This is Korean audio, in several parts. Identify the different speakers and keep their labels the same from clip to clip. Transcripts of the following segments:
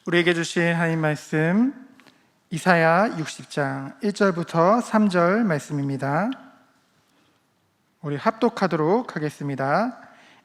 Speaker 1: 우리에게 주신 하나님 말씀 이사야 60장 1절부터 3절 말씀입니다. 우리 합독하도록 하겠습니다.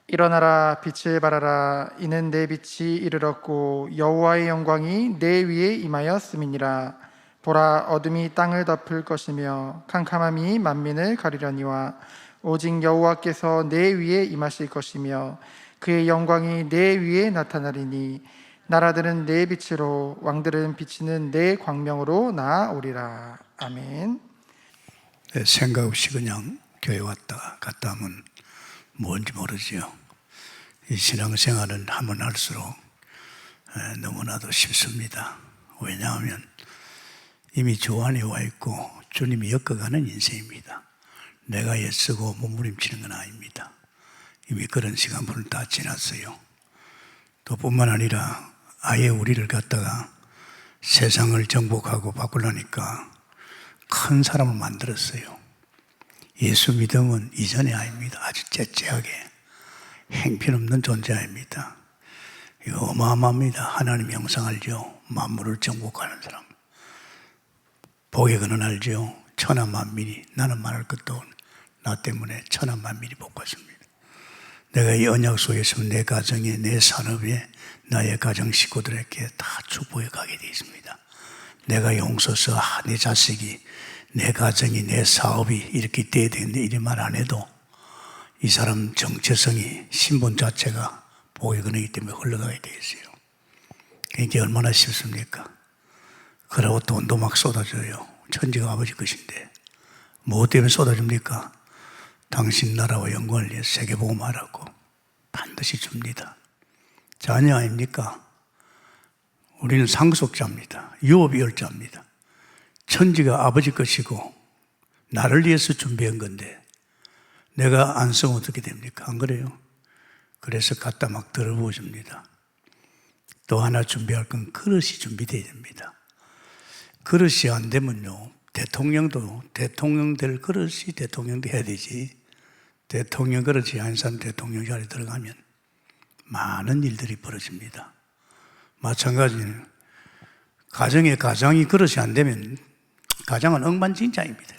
Speaker 1: 일어나라, 빛을 발하라. 이는 내 빛이 이르렀고 여호와의 영광이 내 위에 임하였음이니라. 보라, 어둠이 땅을 덮을 것이며 캄캄함이 만민을 가리려니와 오직 여호와께서 내 위에 임하실 것이며 그의 영광이 내 위에 나타나리니 나라들은 내 빛으로, 왕들은 비치는 내 광명으로 나아오리라. 아멘.
Speaker 2: 생각 없이 그냥 교회 왔다 갔다 하면 뭔지 모르지요. 이 신앙생활은 하면 할수록 너무나도 쉽습니다. 왜냐하면 이미 주 안에 와 있고 주님이 엮어가는 인생입니다. 내가 애쓰고 몸부림치는 건 아닙니다. 이미 그런 시간분을 다 지났어요. 또 뿐만 아니라 아예 우리를 갖다가 세상을 정복하고 바꾸려니까 큰 사람을 만들었어요. 예수 믿음은 이전이 아닙니다. 아주 째째하게 행편없는 존재 아닙니다. 이거 어마어마합니다. 하나님 형상 알죠? 만물을 정복하는 사람. 복의 근원 알죠? 천하만민이, 나는 말할 것도 없는 나 때문에 천하만민이 복받습니다. 내가 이 언약 속에 있으면 내 가정에, 내 산업에, 나의 가정 식구들에게 다 축복해 가게 되어 있습니다. 내가 용서서 내 자식이, 내 가정이, 내 사업이 이렇게 돼야 되는데 이리 말 안 해도 이 사람 정체성이, 신분 자체가 복의 근원이기 때문에 흘러가게 되어 있어요. 이게 얼마나 쉽습니까? 그러고 돈도 막 쏟아져요. 천지가 아버지 것인데 뭐 때문에 쏟아집니까? 당신 나라와 영광을 위해 세계복음하라고 반드시 줍니다. 자녀 아닙니까? 우리는 상속자입니다. 유업이열자입니다. 천지가 아버지 것이고 나를 위해서 준비한 건데 내가 안 쓰면 어떻게 됩니까? 안 그래요? 그래서 갖다 막 들어부어 줍니다. 또 하나 준비할 건 그릇이 준비되어야 됩니다. 그릇이 안 되면요, 대통령도 대통령 될 그릇이 대통령 돼야 되지. 대통령 그릇이 아닌 사람 대통령 자리에 들어가면 많은 일들이 벌어집니다. 마찬가지로 가정에 가장이 그릇이 안 되면 가장은 엉망진창입니다.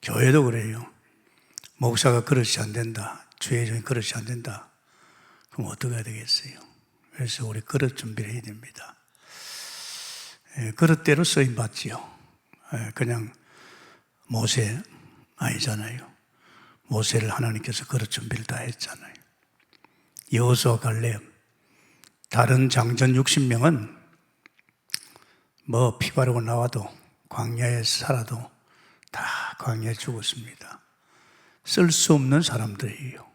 Speaker 2: 교회도 그래요. 목사가 그릇이 안 된다, 주회장이 그릇이 안 된다, 그럼 어떻게 해야 되겠어요? 그래서 우리 그릇 준비를 해야 됩니다. 그릇대로 쓰임 받지요. 그냥 모세 아니잖아요. 모세를 하나님께서 그릇 준비를 다 했잖아요. 여호수아 갈렙, 다른 장전 60명은 뭐 피바르고 나와도 광야에 살아도 다 광야에 죽었습니다. 쓸 수 없는 사람들이에요.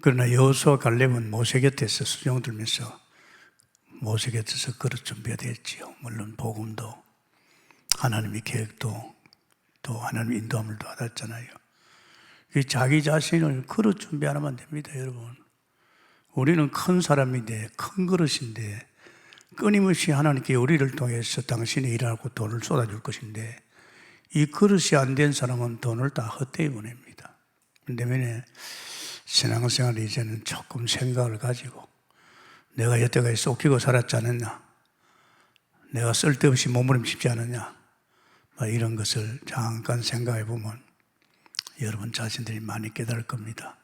Speaker 2: 그러나 여호수아 갈렙은 모세 곁에서 수종 들면서 모세 곁에서 그릇 준비가 됐지요. 물론 복음도 하나님의 계획도 또 하나님 인도함을 받았잖아요. 자기 자신을 그릇 준비 안 하면 됩니다, 여러분. 우리는 큰 사람인데, 큰 그릇인데 끊임없이 하나님께 우리를 통해서 당신이 일하고 돈을 쏟아줄 것인데 이 그릇이 안 된 사람은 돈을 다 헛되이 보냅니다. 그런데 때문에 신앙생활 이제는 조금 생각을 가지고 내가 여태까지 속히고 살았지 않았냐, 내가 쓸데없이 몸부림치지 않았냐, 이런 것을 잠깐 생각해 보면 여러분 자신들이 많이 깨달을 겁니다.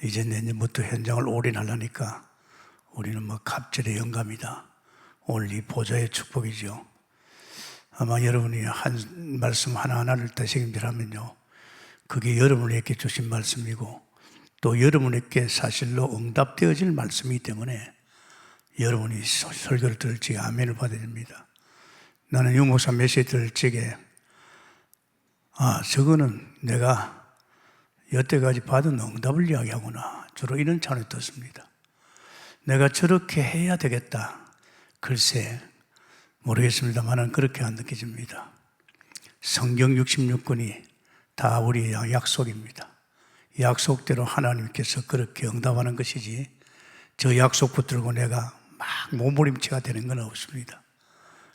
Speaker 2: 이제 내년부터 현장을 올인하려니까 우리는 갑절의 영감이다. 오늘 이 보좌의 축복이죠. 아마 여러분이 한 말씀 하나하나를 다 책임지라면요, 그게 여러분에게 주신 말씀이고 또 여러분에게 사실로 응답되어질 말씀이기 때문에 여러분이 설교를 들을 적에 아멘을 받아야 됩니다. 나는 유목사 메시지 들을 적에 저거는 내가 여태까지 받은 응답을 이야기하구나, 주로 이런 찬을 듣습니다. 내가 저렇게 해야 되겠다. 글쎄 모르겠습니다만 그렇게 안 느껴집니다. 성경 66권이 다 우리의 약속입니다. 약속대로 하나님께서 그렇게 응답하는 것이지 저 약속 붙들고 내가 막 몸부림치가 되는 건 없습니다.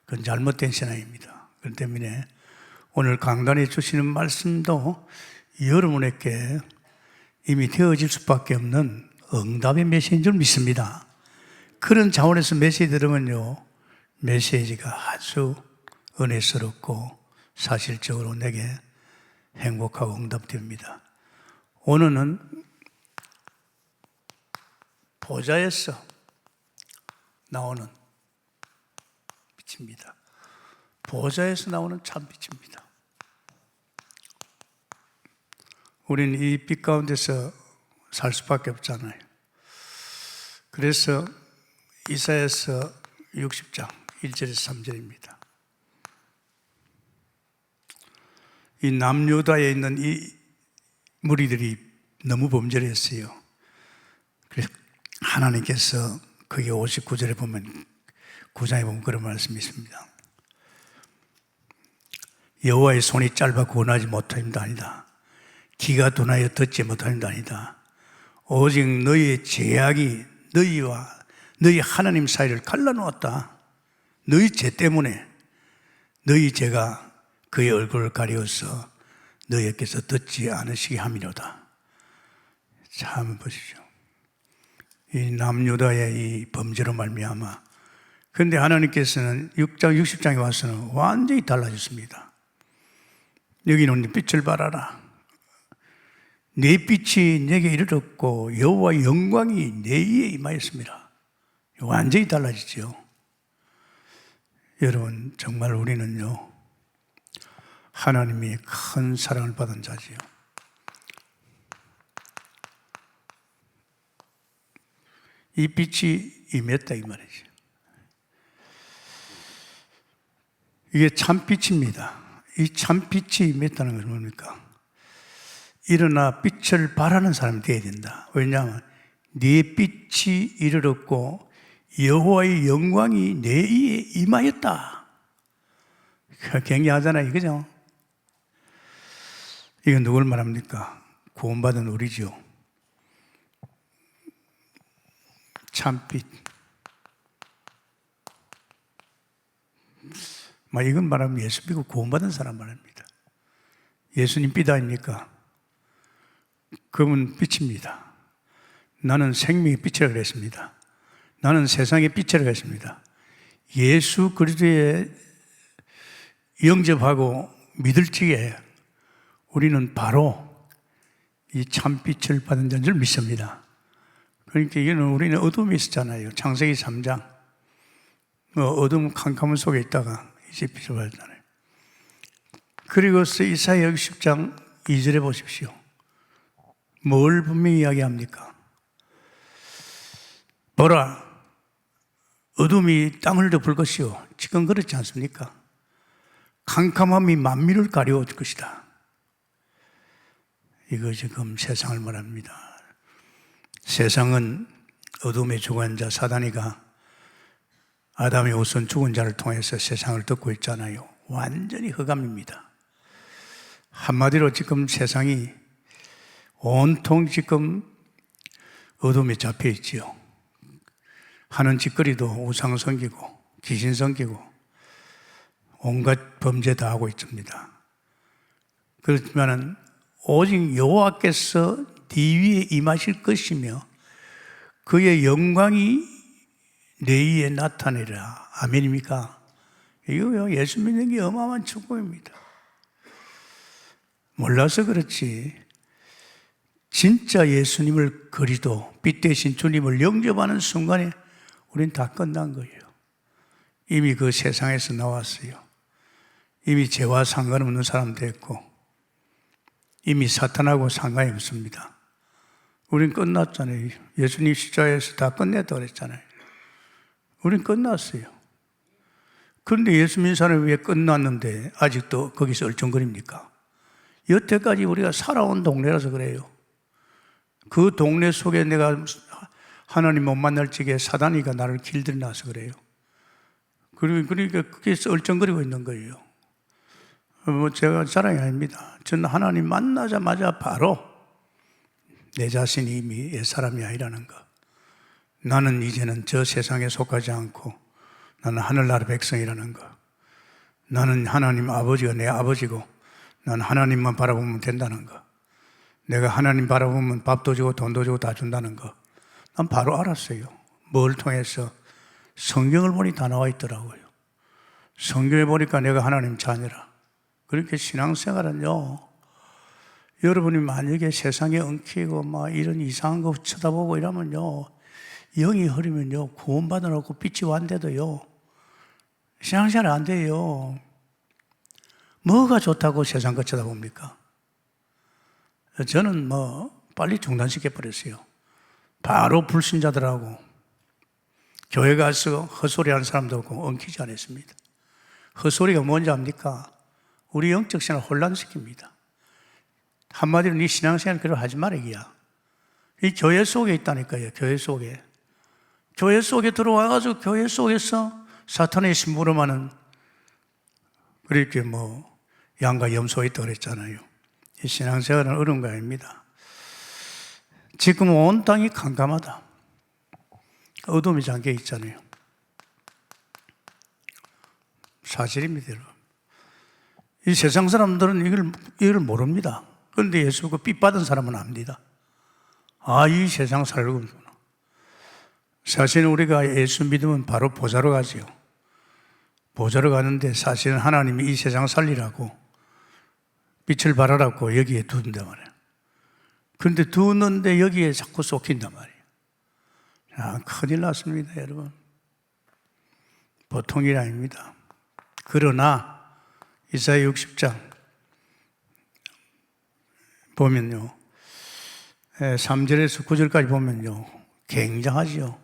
Speaker 2: 그건 잘못된 신앙입니다. 그렇기 때문에 오늘 강단에 주시는 말씀도 여러분에게 이미 되어질 수밖에 없는 응답의 메시지인 줄 믿습니다. 그런 차원에서 메시지 들으면요, 메시지가 아주 은혜스럽고 사실적으로 내게 행복하고 응답됩니다. 오늘은 보좌에서 나오는 빛입니다. 보좌에서 나오는 참 빛입니다. 우리는 이 빛 가운데서 살 수밖에 없잖아요. 그래서 이사야서 60장 1절에서 3절입니다. 이 남유다에 있는 이 무리들이 너무 범죄했어요. 그래서 하나님께서 거기 59절에 보면, 9장에 보면 그런 말씀이 있습니다. 여호와의 손이 짧아 구원하지 못함도 아니다. 귀가 둔하여 듣지 못함도 아니다. 오직 너희의 죄악이 너희와 너희 하나님 사이를 갈라놓았다. 너희 죄 때문에 너희 죄가 그의 얼굴을 가리워서 너희에게서 듣지 않으시게 함이로다. 참 보십시오. 이 남유다의 이 범죄로 말미암아, 그런데 하나님께서는 6장 60장에 와서는 완전히 달라졌습니다. 여기는 빛을 발하라. 내 빛이 내게 이르렀고 여호와의 영광이 내 위에 임하였습니다. 완전히 달라지죠. 여러분, 정말 우리는요, 하나님이 큰 사랑을 받은 자지요. 이 빛이 임했다 이 말이죠. 이게 참빛입니다. 이 참빛이 임했다는 것은 뭡니까? 일어나 빛을 발하는 사람이 되어야 된다. 왜냐하면 네 빛이 이르렀고 여호와의 영광이 내 위에 임하였다. 굉장하잖아요, 그죠? 이건 누굴 말합니까? 구원받은 우리죠. 참빛. 이건 말하면 예수 믿고 구원받은 사람 말합니다. 예수님 빛 아닙니까? 그분 빛입니다. 나는 생명의 빛이라고 했습니다. 나는 세상의 빛이라고 했습니다. 예수 그리스도에 영접하고 믿을 적에 우리는 바로 이 참빛을 받은 자인 줄 믿습니다. 그러니까 이거는 우리는 어둠에 있었잖아요. 창세기 3장. 어둠 캄캄한 속에 있다가 이제 빛을 받았잖아요. 그리고서 이사야 60장 2절에 보십시오. 뭘 분명히 이야기합니까? 보라, 어둠이 땅을 덮을 것이요. 지금 그렇지 않습니까? 캄캄함이 만민을 가려울 것이다. 이거 지금 세상을 말합니다. 세상은 어둠의 주관 자 사단이가 아담의 우선 죽은 자를 통해서 세상을 덮고 있잖아요. 완전히 흑암입니다. 한마디로 지금 세상이 온통 지금 어둠에 잡혀 있지요. 하는 짓거리도 우상 섬기고 귀신 섬기고 온갖 범죄 다 하고 있습니다. 그렇지만은 오직 여호와께서 네 위에 임하실 것이며 그의 영광이 내 위에 나타내리라. 아멘입니까? 이거요, 예수 믿는 게 어마어마한 축복입니다. 몰라서 그렇지, 진짜 예수님을 그리도 빛 대신 주님을 영접하는 순간에 우린 다 끝난 거예요. 이미 그 세상에서 나왔어요. 이미 죄와 상관없는 사람 됐고 이미 사탄하고 상관이 없습니다. 우린 끝났잖아요. 예수님 십자가에서 다 끝냈다고 그랬잖아요. 우린 끝났어요. 그런데 예수 믿는 사람이 왜 끝났는데 아직도 거기서 얼쩡거립니까? 여태까지 우리가 살아온 동네라서 그래요. 그 동네 속에 내가 하나님 못 만날 적에 사단이가 나를 길들여 놔서 그래요. 그러니까 거기서 얼쩡거리고 있는 거예요. 제가 자랑이 아닙니다. 저는 하나님 만나자마자 바로 내 자신이 이미 옛사람이 아니라는 거. 나는 이제는 저 세상에 속하지 않고 나는 하늘나라 백성이라는 거. 나는 하나님 아버지가 내 아버지고 나는 하나님만 바라보면 된다는 거. 내가 하나님 바라보면 밥도 주고 돈도 주고 다 준다는 거. 난 바로 알았어요. 뭘 통해서? 성경을 보니 다 나와 있더라고요. 성경에 보니까 내가 하나님 자녀라. 그렇게 신앙생활은요, 여러분이 만약에 세상에 엉키고 막 이런 이상한 거 쳐다보고 이러면요, 영이 흐리면요, 구원받아놓고 빛이 왔는데도요, 신앙생활 안 돼요. 뭐가 좋다고 세상 거 쳐다봅니까? 저는 빨리 중단시켜버렸어요. 바로 불신자들하고 교회 가서 헛소리 하는 사람도 없고 엉키지 않았습니다. 헛소리가 뭔지 압니까? 우리 영적 생활 혼란시킵니다. 한마디로 네 신앙생활 그대로 하지 말아기야. 이 교회 속에 있다니까요. 교회 속에. 교회 속에 들어와가지고 교회 속에서 사탄의 심부름하는, 그렇게 양과 염소가 있다고 그랬잖아요. 이 신앙생활은 어려운 거 아닙니다. 지금 온 땅이 캄캄하다. 어둠이 잠겨 있잖아요. 사실입니다, 여러분. 이 세상 사람들은 이걸 모릅니다. 그런데 예수가 빚받은 사람은 압니다. 이 세상 살고 있구나. 사실은 우리가 예수 믿으면 바로 보좌로 가지요. 보좌로 가는데 사실은 하나님이 이 세상 살리라고 빛을 발하라고 여기에 두는단 말이에요. 그런데 두는데 여기에 자꾸 쏟긴단 말이에요. 큰일 났습니다, 여러분. 보통 일 아닙니다. 그러나 이사야 60장 보면요, 3절에서 9절까지 보면요, 굉장하지요.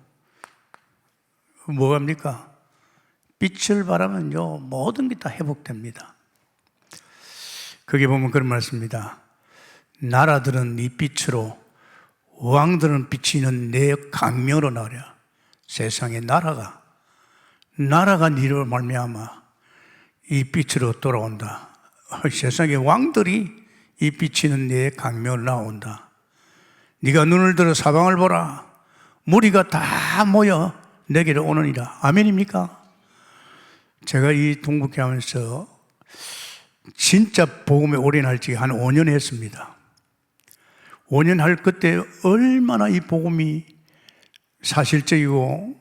Speaker 2: 뭐합니까? 빛을 바라면요, 모든 게 다 회복됩니다. 거기 보면 그런 말씀입니다. 나라들은 네 빛으로, 왕들은 비치는 내 강명으로 나오랴. 세상의 나라가 니로 말미암아 이 빛으로 돌아온다. 세상의 왕들이 이 비치는 내 강명으로 나온다. 네가 눈을 들어 사방을 보라. 무리가 다 모여 내게로 오느니라. 아멘입니까? 제가 이 동북회 하면서 진짜 복음에 올인할 지 한 5년 했습니다. 5년 할 그때 얼마나 이 복음이 사실적이고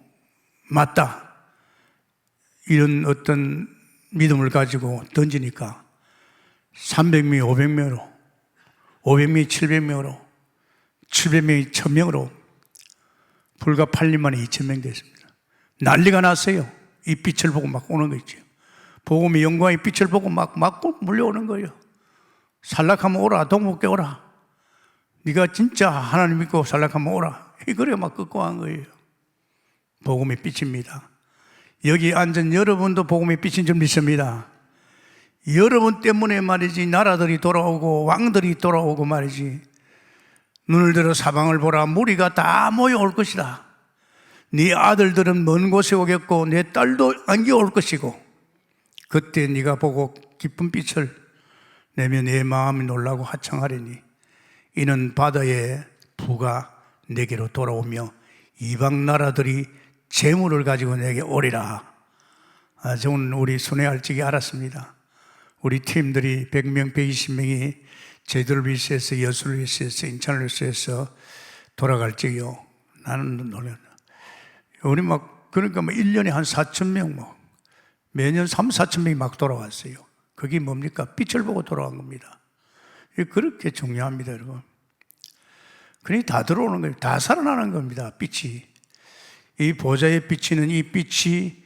Speaker 2: 맞다, 이런 어떤 믿음을 가지고 던지니까 300명이 500명으로, 500명이 700명으로, 700명이 1000명으로 불과 8년 만에 2000명 됐습니다. 난리가 났어요. 이 빛을 보고 막 오는 거 있죠. 복음의 영광의 빛을 보고 막 몰려오는 거예요. 살락하면 오라, 동북에 오라. 네가 진짜 하나님 믿고 살락하면 오라. 그래 막 끄고 한 거예요. 복음의 빛입니다. 여기 앉은 여러분도 복음의 빛인 줄 믿습니다. 여러분 때문에 말이지 나라들이 돌아오고 왕들이 돌아오고 말이지, 눈을 들어 사방을 보라. 무리가 다 모여올 것이다. 네 아들들은 먼 곳에 오겠고 내 딸도 안겨올 것이고, 그때 네가 보고 기쁜 빛을 내면 내 마음이 놀라고 하청하리니 이는 바다의 부가 내게로 돌아오며 이방 나라들이 재물을 가지고 내게 오리라. 저는 우리 순회할지기 알았습니다. 우리 팀들이 100명, 120명이 제주를 위해서, 여수를 위해서, 인천을 위해서 돌아갈 적이요, 나는 놀랐다. 우리 그러니까 1년에 한 4,000명, 매년 3, 4천 명이 막 돌아왔어요. 그게 뭡니까? 빛을 보고 돌아간 겁니다. 그렇게 중요합니다, 여러분. 그러니 다 들어오는 거예요. 다 살아나는 겁니다, 빛이. 이 보좌에 비치는 이 빛이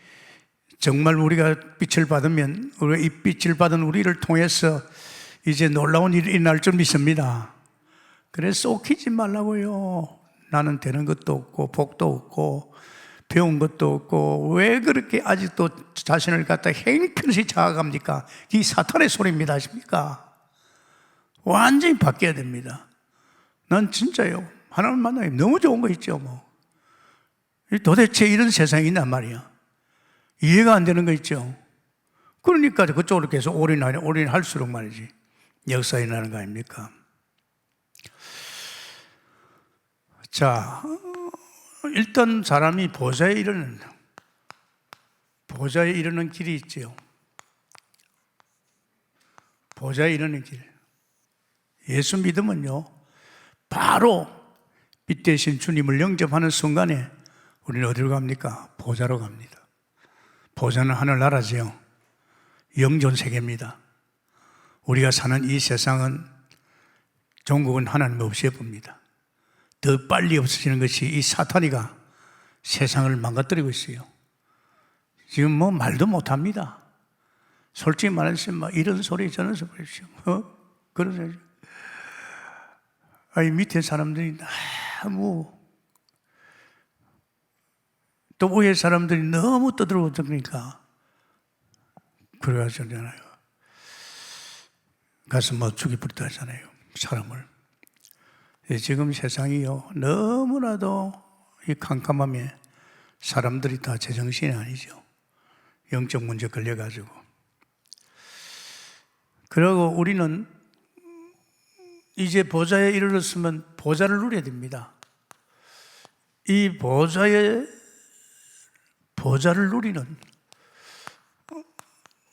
Speaker 2: 정말 우리가 빛을 받으면, 우리가 이 빛을 받은 우리를 통해서 이제 놀라운 일이 일어날 줄 믿습니다. 그래서 속히지 말라고요. 나는 되는 것도 없고 복도 없고 배운 것도 없고 왜 그렇게 아직도 자신을 갖다 행편없이 자각합니까? 이 사탄의 소리입니다, 아십니까? 완전히 바뀌어야 됩니다. 난 진짜요, 하나님 만나기 너무 좋은 거 있죠. 도대체 이런 세상이 있단 말이야. 이해가 안 되는 거 있죠. 그러니까 그쪽으로 계속 올인할수록 말이지 역사에 나는 거 아닙니까? 자, 일단 사람이 보좌에 이르는 길이 있지요. 보좌에 이르는 길. 예수 믿으면요, 바로 빛 대신 주님을 영접하는 순간에 우리는 어디로 갑니까? 보좌로 갑니다. 보좌는 하늘나라지요. 영존 세계입니다. 우리가 사는 이 세상은 종국은 하나님 없애봅니다. 더 빨리 없어지는 것이 이 사탄이가 세상을 망가뜨리고 있어요. 지금 뭐 말도 못합니다. 솔직히 말해서 막 이런 소리 저런 소리 그러죠. 아니 밑에 사람들이 너무 또 위에 사람들이 너무 떠들어오니까 그래가지고잖아요. 가서 뭐 죽이버리다 하잖아요. 사람을. 지금 세상이요 너무나도 이 캄캄함에 사람들이 다 제정신이 아니죠. 영적 문제 걸려가지고. 그리고 우리는 이제 보좌에 이르렀으면 보좌를 누려야 됩니다. 이 보좌를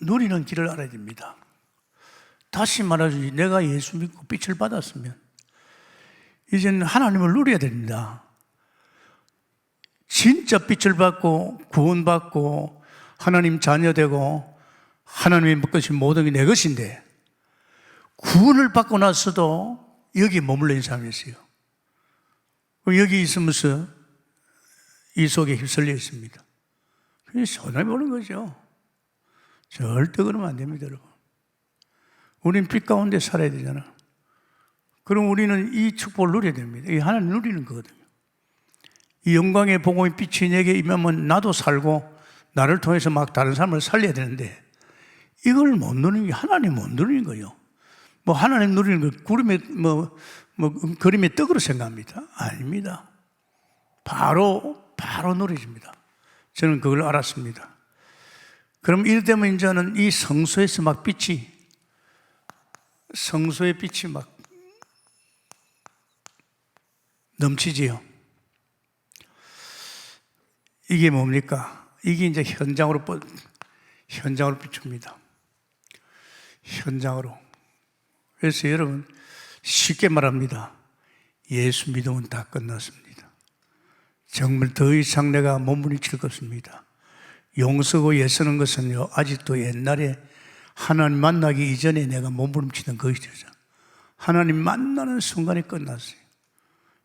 Speaker 2: 누리는 길을 알아야 됩니다. 다시 말하지, 내가 예수 믿고 빛을 받았으면 이제는 하나님을 누려야 됩니다. 진짜 빛을 받고 구원받고 하나님 자녀되고 하나님의 것이 모든 게 내 것인데 구원을 받고 나서도 여기 머물러 있는 사람이 있어요. 여기 있으면서 이 속에 휩쓸려 있습니다. 그게 손해 보는 거죠. 절대 그러면 안 됩니다, 여러분. 우린 빛 가운데 살아야 되잖아. 그럼 우리는 이 축복을 누려야 됩니다. 이 하나님 누리는 거거든요. 이 영광의 복음의 빛이 내게 임하면 나도 살고 나를 통해서 막 다른 사람을 살려야 되는데 이걸 못 누리는 게 하나님 못 누리는 거예요. 뭐 하나님 누리는 걸 구름에 그림의 떡으로 생각합니다. 아닙니다. 바로 누려집니다. 저는 그걸 알았습니다. 그럼 이때면 이제는 이 성소에서 막 성소의 빛이 막 넘치지요. 이게 뭡니까? 이게 이제 현장으로 비춥니다. 현장으로. 그래서 여러분 쉽게 말합니다. 예수 믿으면 다 끝났습니다. 정말 더 이상 내가 몸부림칠 것입니다. 용서고 애쓰는 것은요 아직도 옛날에 하나님 만나기 이전에 내가 몸부림치던 것이죠. 하나님 만나는 순간이 끝났어요.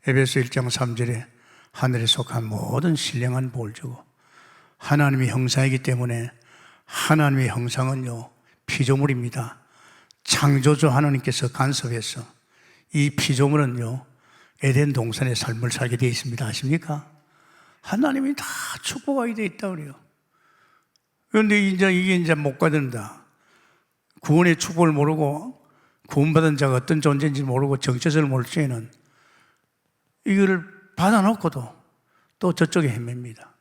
Speaker 2: 에베소 1장 3절에 하늘에 속한 모든 신령한 복을 주고 하나님의 형상이기 때문에 하나님의 형상은요 피조물입니다. 창조주 하나님께서 간섭해서 이 피조물은요 에덴 동산의 삶을 살게 되어 있습니다. 아십니까? 하나님이 다 축복하게 되어 있다고 그래요. 그런데 이게 못 받는다. 구원의 축복을 모르고 구원받은 자가 어떤 존재인지 모르고 정체성을 모를 때에는 이거를 받아놓고도 또 저쪽에 헤맵니다.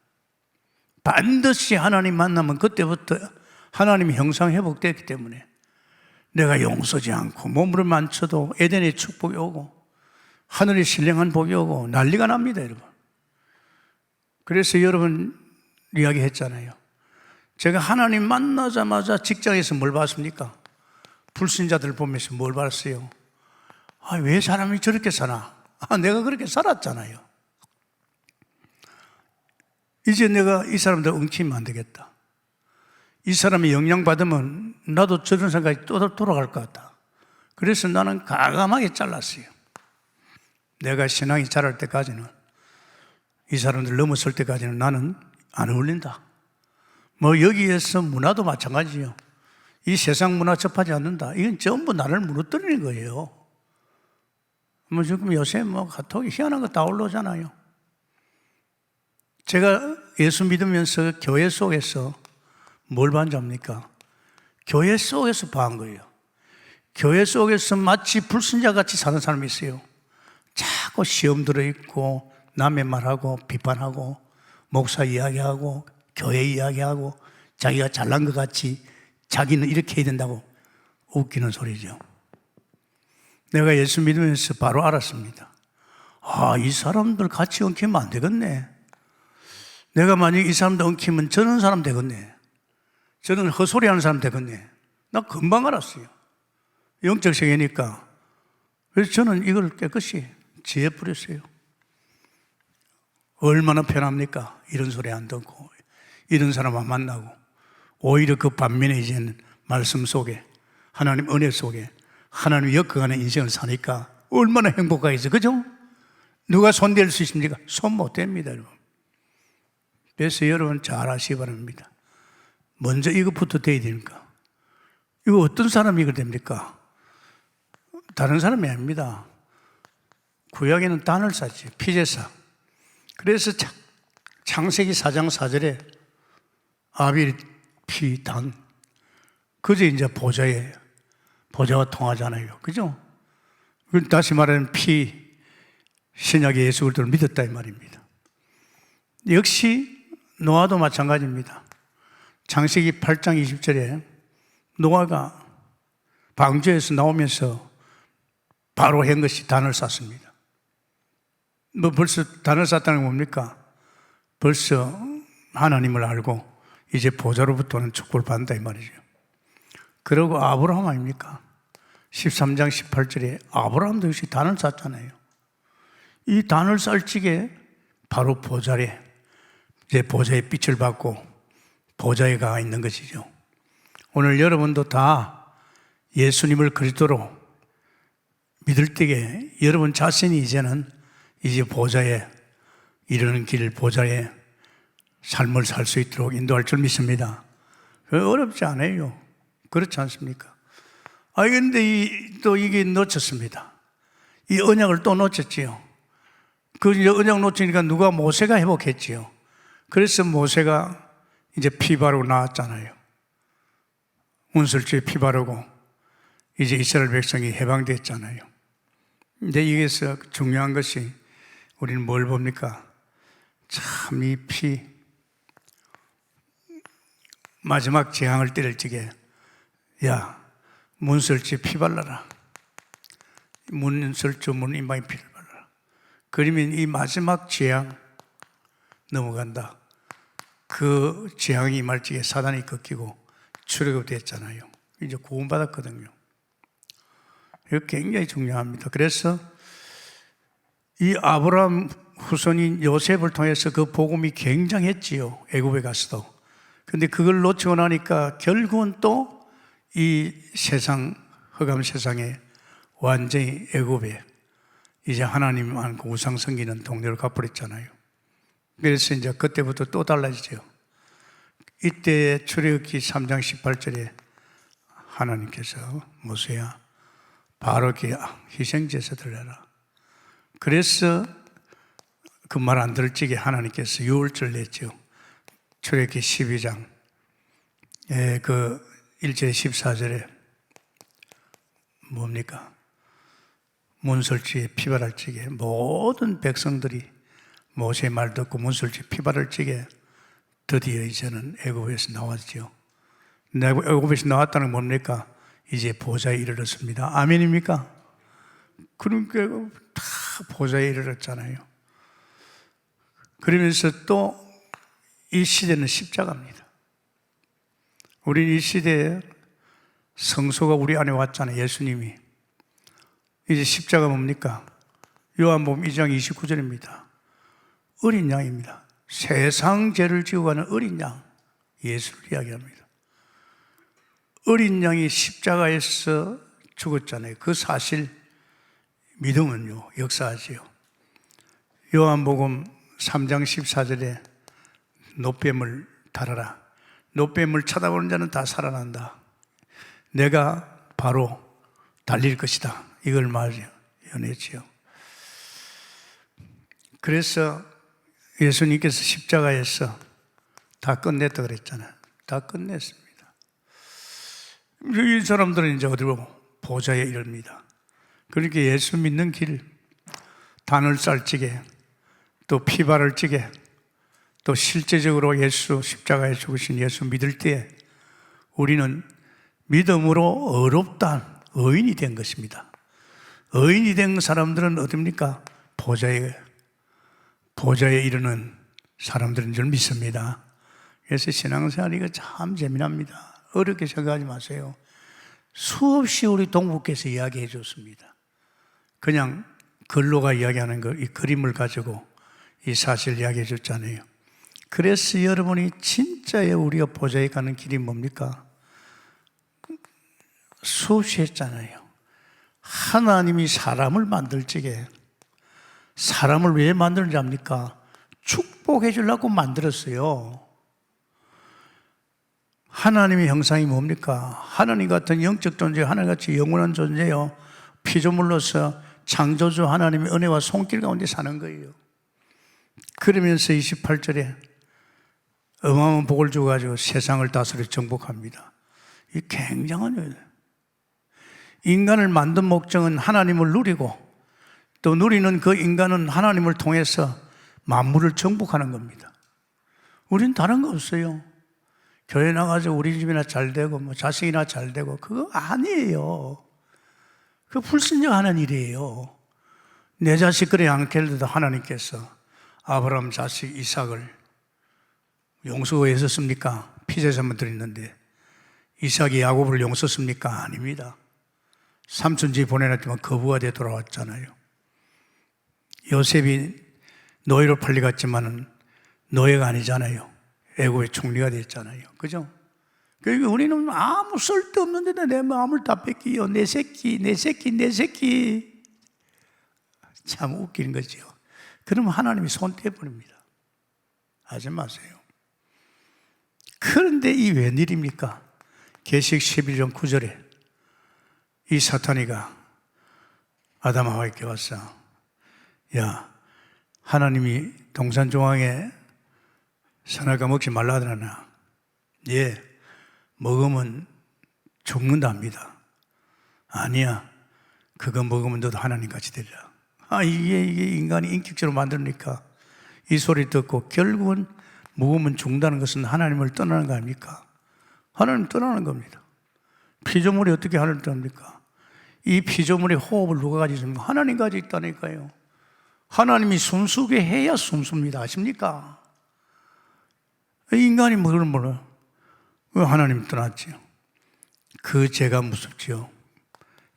Speaker 2: 반드시 하나님 만나면 그때부터 하나님의 형상 회복됐기 때문에 내가 용서지 않고 몸으로 만쳐도 에덴의 축복이 오고 하늘의 신령한 복이 오고 난리가 납니다, 여러분. 그래서 여러분 이야기했잖아요. 제가 하나님 만나자마자 직장에서 뭘 봤습니까? 불신자들 보면서 뭘 봤어요? 왜 사람이 저렇게 사나? 내가 그렇게 살았잖아요. 이제 내가 이 사람들 엉키면 안 되겠다. 이 사람이 영향받으면 나도 저런 생각이 또 돌아갈 것 같다. 그래서 나는 과감하게 잘랐어요. 내가 신앙이 자랄 때까지는, 이 사람들 넘어설 때까지는 나는 안 어울린다. 뭐 여기에서 문화도 마찬가지예요. 이 세상 문화 접하지 않는다. 이건 전부 나를 무너뜨리는 거예요. 뭐 지금 요새 뭐 카톡이 희한한 거 다 올라오잖아요. 제가 예수 믿으면서 교회 속에서 뭘 반잡니까? 교회 속에서 봐한 거예요. 교회 속에서 마치 불신자 같이 사는 사람이 있어요. 자꾸 시험 들어있고 남의 말하고 비판하고 목사 이야기하고 교회 이야기하고 자기가 잘난 것 같이 자기는 이렇게 해야 된다고 웃기는 소리죠. 내가 예수 믿으면서 바로 알았습니다. 이 사람들 같이 엉키면 안 되겠네. 내가 만약에 이 사람들 엉키면 저런 사람 되겠네. 저는 헛소리하는 사람 되겠네. 나 금방 알았어요. 영적 세계니까. 그래서 저는 이걸 깨끗이 지혜 뿌렸어요. 얼마나 편합니까? 이런 소리 안 듣고 이런 사람 안 만나고 오히려 그 반면에 이제는 말씀 속에 하나님 은혜 속에 하나님 엮어가는 인생을 사니까 얼마나 행복하겠어요. 그죠? 누가 손댈 수 있습니까? 손 못 댑니다, 여러분. 그래서 여러분 잘 아시기 바랍니다. 먼저 이것부터 돼야 됩니까? 이거 어떤 사람이 이거 됩니까? 다른 사람이 아닙니다. 구약에는 단을 쌓지, 피제사. 그래서 창세기 4장 4절에 아벨 피 단. 그저 이제 보좌와 통하잖아요. 그죠? 다시 말하면 신약의 예수 그리스도를 믿었다 이 말입니다. 역시 노아도 마찬가지입니다. 창세기 8장 20절에 노아가 방주에서 나오면서 바로 한 것이 단을 쌓습니다. 벌써 단을 쌓다는 건 뭡니까? 벌써 하나님을 알고 이제 보좌로부터는 축복을 받는다 이 말이죠. 그리고 아브라함 아닙니까? 13장 18절에 아브라함도 역시 단을 쌓잖아요. 이 단을 쌓을 적에 바로 보좌에 이제 보좌의 빛을 받고 보좌에 가 있는 것이죠. 오늘 여러분도 다 예수님을 그리스도로 믿을 때에 여러분 자신이 이제 보좌에 이르는 길, 보좌에 삶을 살 수 있도록 인도할 줄 믿습니다. 어렵지 않아요. 그렇지 않습니까? 근데 또 이게 놓쳤습니다. 이 언약을 또 놓쳤지요. 그 언약 놓치니까 누가 모세가 회복했지요. 그래서 모세가 이제 피 바르고 나왔잖아요. 운설주에 피 바르고 이제 이스라엘 백성이 해방됐잖아요. 근데 여기서 중요한 것이 우리는 뭘 봅니까? 참 이 피 마지막 재앙을 때릴 적에 야 문설주에 피 발라라. 문설주 문인방에 피를 발라라. 그러면 이 마지막 재앙 넘어간다. 그 재앙이 임할 적에 사단이 꺾이고 출애굽됐잖아요. 이제 구원받았거든요. 이거 굉장히 중요합니다. 그래서 이 아브라함 후손인 요셉을 통해서 그 복음이 굉장했지요. 애굽에 가서도. 근데 그걸 놓치고 나니까 결국은 또 이 세상, 흑암 세상에 완전히 애굽에 이제 하나님 안고 우상 섬기는 동네를 가버렸잖아요. 그래서 이제 그때부터 또 달라지죠. 이때 출애굽기 3장 18절에 하나님께서 모세야 바로 이렇게 희생제사 드려라. 그래서 그 말 안 들을 적에 하나님께서 유월절 냈죠. 출애굽기 12장 그 1절에 14절에 뭡니까? 문설주에 피발할 적에 모든 백성들이 모세의 말 듣고 문설주에 피발할 적에 드디어 이제는 애굽에서 나왔죠. 애굽에서 나왔다는 건 뭡니까? 이제 보좌에 이르렀습니다. 아멘입니까? 그러니까 다 보좌에 이르렀잖아요. 그러면서 또 이 시대는 십자가입니다. 우리 이 시대에 성소가 우리 안에 왔잖아요. 예수님이. 이제 십자가 뭡니까? 요한복음 2장 29절입니다. 어린 양입니다. 세상 죄를 지고 가는 어린 양, 예수를 이야기합니다. 어린 양이 십자가에서 죽었잖아요. 그 사실 믿으면요 역사하지요. 요한복음 3장 14절에 노뱀을 달아라. 노뱀을 쳐다보는 자는 다 살아난다. 내가 바로 달릴 것이다. 이걸 말해냈지요. 그래서 예수님께서 십자가에서 다 끝냈다 그랬잖아요. 다 끝냈습니다. 이 사람들은 이제 어디로? 보좌에 이릅니다. 그러니까 예수 믿는 길, 단을 쌀 적에, 또 피 바를 적에, 또 실제적으로 예수 십자가에 죽으신 예수 믿을 때 우리는 믿음으로 어렵다 의인이 된 것입니다. 의인이 된 사람들은 어딥니까? 보좌에 이르는 사람들인 줄 믿습니다. 그래서 신앙생활 이거 참 재미납니다. 어렵게 생각하지 마세요. 수없이 우리 동북께서 이야기해 줬습니다. 그냥 글로가 이야기하는 거, 이 그림을 가지고 이 사실 이야기해 줬잖아요. 그래서 여러분이 진짜의 우리가 보좌에 가는 길이 뭡니까? 수없이 했잖아요. 하나님이 사람을 만들 적에 사람을 왜 만드는지 압니까? 축복해 주려고 만들었어요. 하나님의 형상이 뭡니까? 하나님 같은 영적 존재, 하나님같이 영원한 존재요. 피조물로서 창조주 하나님의 은혜와 손길 가운데 사는 거예요. 그러면서 28절에 어마어마한 복을 주어가지고 세상을 다스려 정복합니다. 이 굉장한 일이에요. 인간을 만든 목적은 하나님을 누리고 또 누리는 그 인간은 하나님을 통해서 만물을 정복하는 겁니다. 우리는 다른 거 없어요. 교회 나가서 우리 집이나 잘 되고 뭐 자식이나 잘 되고 그거 아니에요. 그거 불순종하는 일이에요. 내 자식 그래 않게도 하나님께서 아브라함 자식 이삭을 용서해 줬습니까? 피제사만 드렸는데 이삭이 야곱을 용서했습니까? 아닙니다. 삼촌 집에 보내놨지만 거부가 돼 돌아왔잖아요. 요셉이 노예로 팔려갔지만은 노예가 아니잖아요. 애굽의 총리가 됐잖아요. 그죠? 그러니까 우리는 아무 쓸데없는 데다 내 마음을 다 뺏기요. 내 새끼. 참 웃기는 거죠. 그러면 하나님이 손 떼버립니다. 하지 마세요. 그런데 이 웬일입니까? 계시록 11장 9절에 이 사탄이가 아담 하와에게 왔어. 야, 하나님이 동산 조항에 선악과 먹지 말라 하더나. 예, 먹으면 죽는답니다. 아니야, 그거 먹으면 너도 하나님같이 되리라. 이게 인간이 인격적으로 만드니까 이 소리 듣고 결국은 먹으면 죽는다는 것은 하나님을 떠나는 거 아닙니까? 하나님 떠나는 겁니다. 피조물이 어떻게 하나님을 떠납니까? 이 피조물의 호흡을 누가 가지고 있습니까? 하나님 가지고 있다니까요. 하나님이 숨쉬게 해야 숨쉽니다. 아십니까? 인간이 그걸 몰라. 왜 하나님 떠났지요? 그 죄가 무섭지요.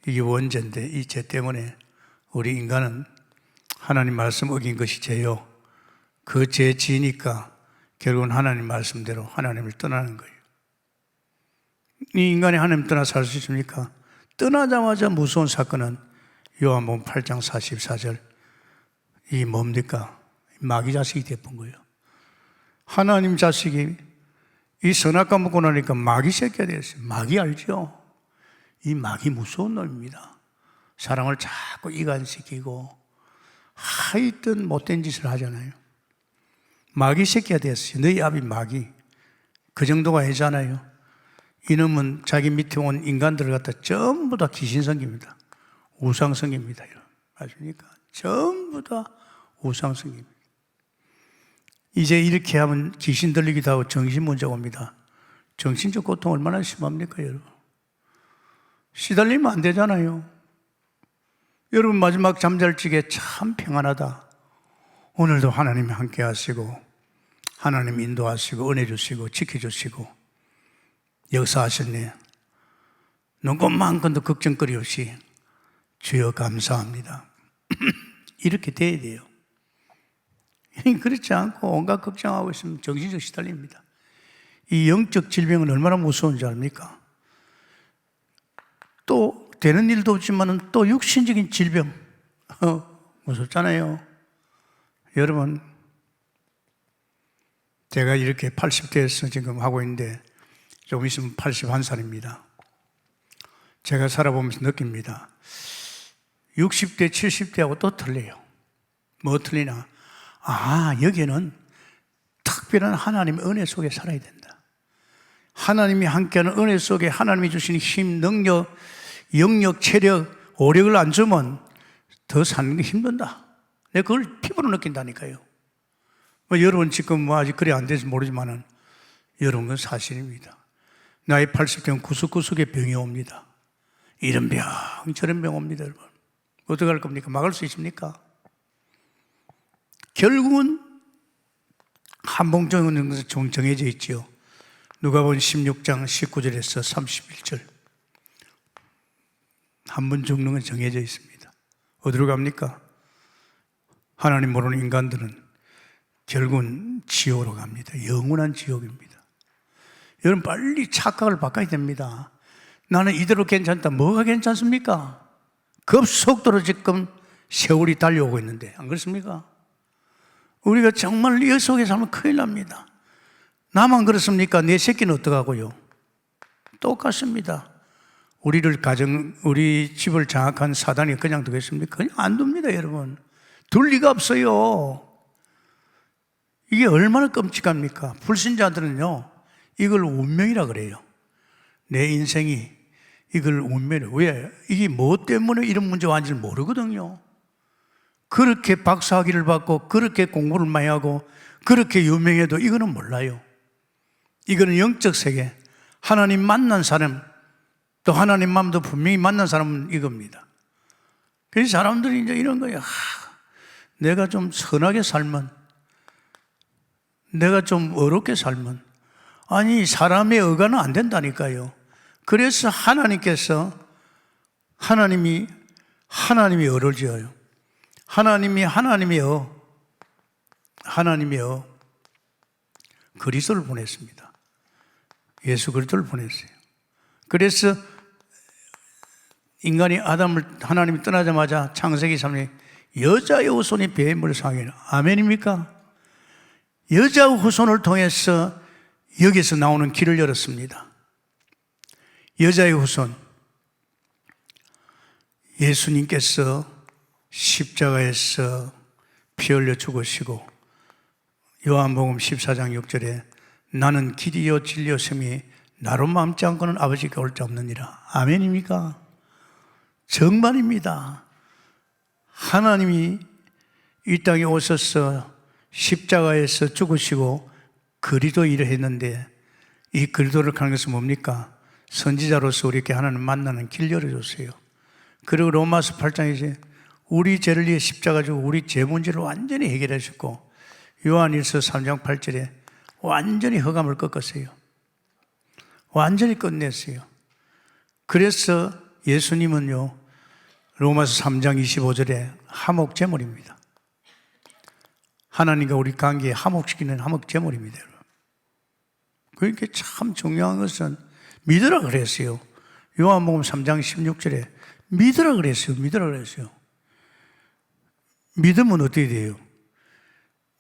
Speaker 2: 이게 원죄인데 이 죄 때문에 우리 인간은 하나님 말씀 어긴 것이 죄요. 그 죄 지니까 결국은 하나님 말씀대로 하나님을 떠나는 거예요. 이 인간이 하나님 떠나 살 수 있습니까? 떠나자마자 무서운 사건은 요한복음 8장 44절 이 뭡니까? 마귀 자식이 되어본 거예요. 하나님 자식이 이 선악과 먹고 나니까 마귀 새끼가 되었어요. 마귀 알죠? 이 마귀 무서운 놈입니다. 사람을 자꾸 이간시키고 하여튼 못된 짓을 하잖아요. 마귀 새끼가 됐어요. 너희 아비 마귀. 그 정도가 아니잖아요. 이놈은 자기 밑에 온 인간들을 갖다 전부 다 귀신성깁니다. 우상성깁니다. 아십니까? 전부 다 우상성깁니다. 이제 이렇게 하면 귀신 들리기도 하고 정신 문제가 옵니다. 정신적 고통 얼마나 심합니까, 여러분? 시달리면 안 되잖아요. 여러분 마지막 잠잘 적에 참 평안하다. 오늘도 하나님이 함께 하시고 하나님 인도하시고 은혜 주시고 지켜주시고 역사하셨네. 눈곱만큼도 걱정거리 없이 주여 감사합니다. 이렇게 돼야 돼요. 그렇지 않고 온갖 걱정하고 있으면 정신적 시달립니다. 이 영적 질병은 얼마나 무서운지 압니까? 또 되는 일도 없지만 또 육신적인 질병 무섭잖아요. 여러분 제가 이렇게 80대에서 지금 하고 있는데 조금 있으면 81살입니다. 제가 살아보면서 느낍니다. 60대, 70대하고 또 틀려요. 뭐 틀리나? 여기는 특별한 하나님의 은혜 속에 살아야 된다. 하나님이 함께하는 은혜 속에 하나님이 주신 힘, 능력, 영력, 체력, 오력을 안 주면 더 사는 게 힘든다. 내가 그걸 피부로 느낀다니까요. 여러분 지금 아직 그래 안 돼서 모르지만은 여러분 건 사실입니다. 나이 80대면 구석구석에 병이 옵니다. 이런 병, 저런 병 옵니다, 여러분. 어떻게 할 겁니까? 막을 수 있습니까? 결국은 한 번 정하는 것은 정해져 있지요. 누가복음 16장 19절에서 31절. 한 번 죽는 건 정해져 있습니다. 어디로 갑니까? 하나님 모르는 인간들은 결국은 지옥으로 갑니다. 영원한 지옥입니다. 여러분 빨리 착각을 바꿔야 됩니다. 나는 이대로 괜찮다. 뭐가 괜찮습니까? 급속도로 지금 세월이 달려오고 있는데 안 그렇습니까? 우리가 정말 이 속에 살면 큰일 납니다. 나만 그렇습니까? 내 새끼는 어떡하고요? 똑같습니다. 우리 집을 장악한 사단이 그냥 두겠습니까? 그냥 안 둡니다, 여러분. 둘 리가 없어요. 이게 얼마나 끔찍합니까? 불신자들은요, 이걸 운명이라 그래요. 내 인생이 이걸 운명이라. 왜? 이게 뭐 때문에 이런 문제가 왔는지 모르거든요. 그렇게 박사학위를 받고, 그렇게 공부를 많이 하고, 그렇게 유명해도 이거는 몰라요. 이거는 영적 세계. 하나님 만난 사람, 또 하나님 마음도 분명히 만난 사람은 이겁니다. 그래서 사람들이 이제 이런 거예요. 내가 좀 선하게 살면, 내가 좀 어렵게 살면, 아니, 사람의 의가는 안 된다니까요. 그래서 하나님이 의를 지어요. 하나님이요. 그리스도를 보냈습니다. 예수 그리스도를 보냈어요. 그래서 인간이 하나님이 떠나자마자 창세기 3장 여자의 후손이 뱀을 상해라. 아멘입니까? 여자의 후손을 통해서 여기서 나오는 길을 열었습니다. 여자의 후손. 예수님께서 십자가에서 피 흘려 죽으시고 요한복음 14장 6절에 나는 길이요 진리요 생명이 나로 맘지 않고는 아버지께 올 자 없느니라. 아멘입니까? 정말입니다. 하나님이 이 땅에 오셔서 십자가에서 죽으시고 그리스도 일을 했는데 이 그리스도를 가는 것은 뭡니까? 선지자로서 우리에게 하나님 만나는 길 열어줬어요. 그리고 로마서 8장에 우리 죄를 위해 십자가 지고 우리 죄 문제를 완전히 해결하셨고 요한일서 3장 8절에 완전히 허감을 꺾었어요. 완전히 끝냈어요. 그래서 예수님은요, 로마서 3장 25절에 화목제물입니다. 하나님과 우리 관계에 화목시키는 화목제물입니다. 그러니까 참 중요한 것은 믿으라 그랬어요. 요한복음 3장 16절에 믿으라 그랬어요. 믿으면 어떻게 돼요?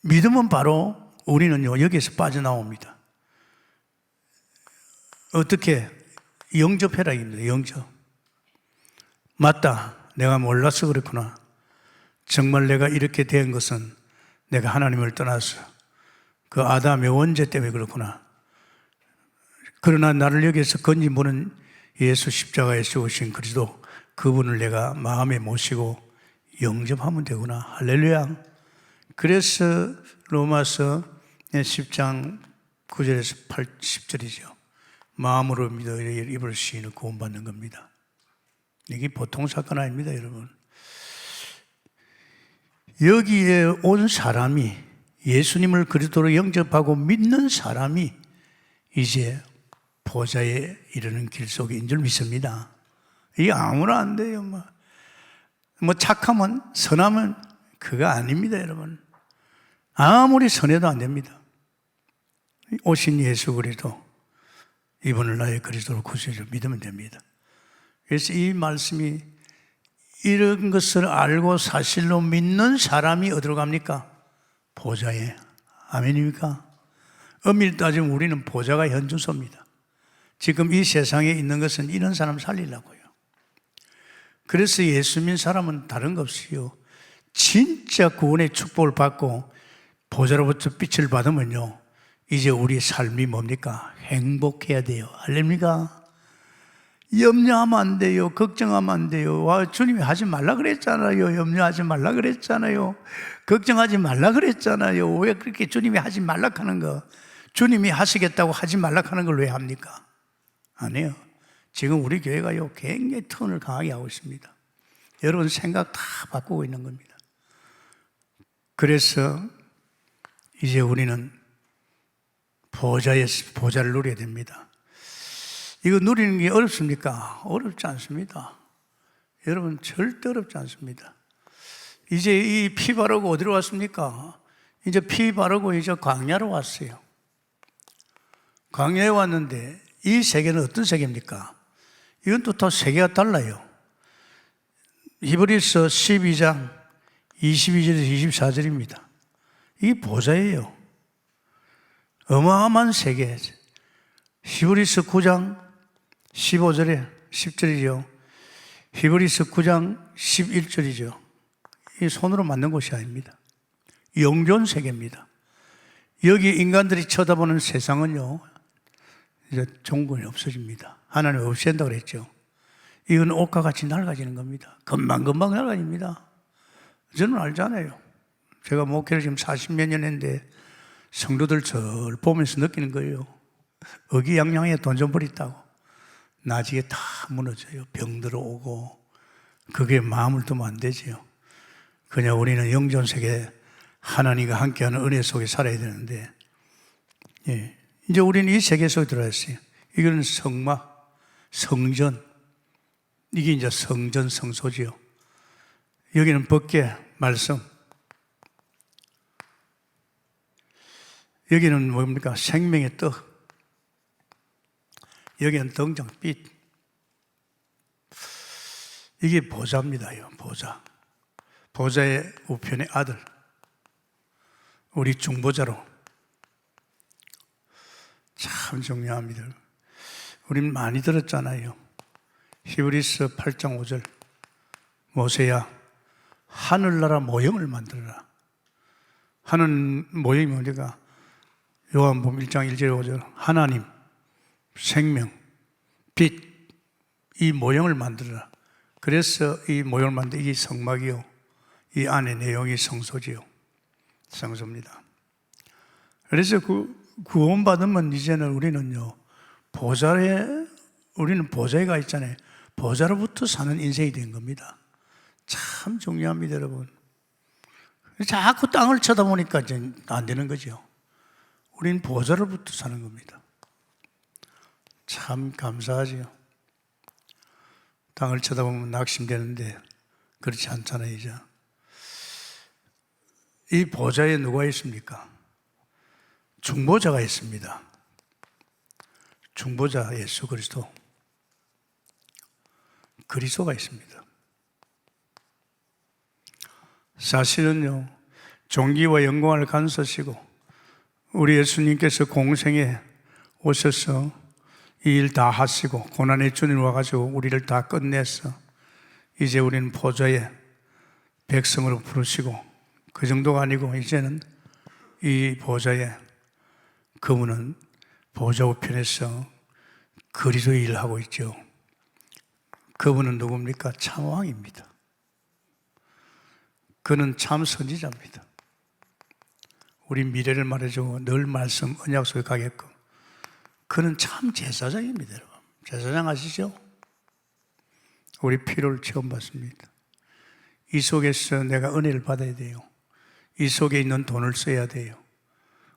Speaker 2: 믿으면 바로 우리는요, 여기에서 빠져나옵니다. 어떻게? 영접해라, 입니다. 영접. 맞다. 내가 몰라서 그렇구나. 정말 내가 이렇게 된 것은 내가 하나님을 떠나서 그 아담의 원죄 때문에 그렇구나. 그러나 나를 여기에서 건진 분은 예수 십자가에 죽으신 그리스도, 그분을 내가 마음에 모시고 영접하면 되구나. 할렐루야. 그래서 로마서 10장 9절에서 10절이죠. 마음으로 믿어 입을 시인을 구원받는 겁니다. 이게 보통 사건 아닙니다, 여러분. 여기에 온 사람이, 예수님을 그리스도로 영접하고 믿는 사람이 이제 보좌에 이르는 길 속인 줄 믿습니다. 이게 아무나 안 돼요. 뭐 착하면, 선하면 그거 아닙니다, 여러분. 아무리 선해도 안 됩니다. 오신 예수 그리스도, 이분을 나의 그리스도로 구주로 믿으면 됩니다. 그래서 이 말씀이 이런 것을 알고 사실로 믿는 사람이 어디로 갑니까? 보좌에. 아멘입니까? 엄밀히 따지면 우리는 보좌가 현주소입니다. 지금 이 세상에 있는 것은 이런 사람 살리려고요. 그래서 예수 믿는 사람은 다른 거 없어요. 진짜 구원의 축복을 받고 보좌로부터 빛을 받으면요, 이제 우리 삶이 뭡니까? 행복해야 돼요. 할렐루야. 염려하면 안 돼요. 걱정하면 안 돼요. 와, 주님이 하지 말라 그랬잖아요. 염려하지 말라 그랬잖아요. 걱정하지 말라 그랬잖아요. 왜 그렇게 주님이 하지 말라 하는 거, 주님이 하시겠다고 하지 말라 하는 걸 왜 합니까? 안 해요. 지금 우리 교회가요, 굉장히 톤을 강하게 하고 있습니다. 여러분 생각 다 바꾸고 있는 겁니다. 그래서 이제 우리는 보좌를 누려야 됩니다. 이거 누리는 게 어렵습니까? 어렵지 않습니다. 여러분 절대 어렵지 않습니다. 이제 이 피 바르고 어디로 왔습니까? 이제 피 바르고 이제 광야로 왔어요. 광야에 왔는데 이 세계는 어떤 세계입니까? 이건 또 다 세계가 달라요. 히브리서 12장 22절에서 24절입니다. 이게 보좌예요. 어마어마한 세계. 히브리서 9장 15절에 10절이죠. 히브리서 9장 11절이죠. 이 손으로 만든 곳이 아닙니다. 영존 세계입니다. 여기 인간들이 쳐다보는 세상은요, 이제 종군이 없어집니다. 하나님 없앤다고 그랬죠. 이건 옷과 같이 낡아지는 겁니다. 금방금방 낡아집니다. 저는 알잖아요. 제가 목회를 지금 40몇 년 했는데 성도들 절 보면서 느끼는 거예요. 어기양양에 돈 좀 버렸다고 나중에 다 무너져요. 병들어 오고. 그게 마음을 두면 안 되지요. 그냥 우리는 영존 세계 하나님과 함께하는 은혜 속에 살아야 되는데, 예. 이제 우리는 이 세계 속에 들어왔어요. 이거는 성막, 성전. 이게 이제 성전, 성소지요. 여기는 법계, 말씀. 여기는 뭡니까? 생명의 떡. 여기는 등장, 빛. 이게 보좌입니다. 보좌. 보좌의 우편의 아들. 우리 중보자로. 참 중요합니다. 우린 많이 들었잖아요. 히브리서 8장 5절. 모세야, 하늘나라 모형을 만들어라. 하는 모형이 뭡니까? 요한복음 1장 1절 5절. 하나님, 생명, 빛, 이 모형을 만들어라. 그래서 이 모형을 만들 이게 성막이요. 이 안에 내용이 성소지요. 성소입니다. 그래서 구원받으면 이제는 우리는요, 우리는 보좌에 가 있잖아요. 보좌로부터 사는 인생이 된 겁니다. 참 중요합니다, 여러분. 자꾸 땅을 쳐다보니까 이제 안 되는 거죠. 우리는 보좌로부터 사는 겁니다. 참 감사하지요. 땅을 쳐다보면 낙심되는데 그렇지 않잖아요, 이제. 이 보좌에 누가 있습니까? 중보자가 있습니다. 중보자 예수 그리스도. 그리스도가 있습니다. 사실은요, 존귀와 영광을 간섭하시고 우리 예수님께서 공생에 오셔서 이 일 다 하시고 고난의 주님 와가지고 우리를 다 끝내서 이제 우리는 보좌에 백성으로 부르시고 그 정도가 아니고 이제는 이 보좌에 그분은 보좌 우편에서 그리스도 일을 하고 있죠. 그분은 누굽니까? 참 왕입니다. 그는 참 선지자입니다. 우리 미래를 말해주고 늘 말씀 언약 속에 가게끔. 그는 참 제사장입니다, 여러분. 제사장 아시죠? 우리 필요를 처음 받습니다. 이 속에서 내가 은혜를 받아야 돼요. 이 속에 있는 돈을 써야 돼요.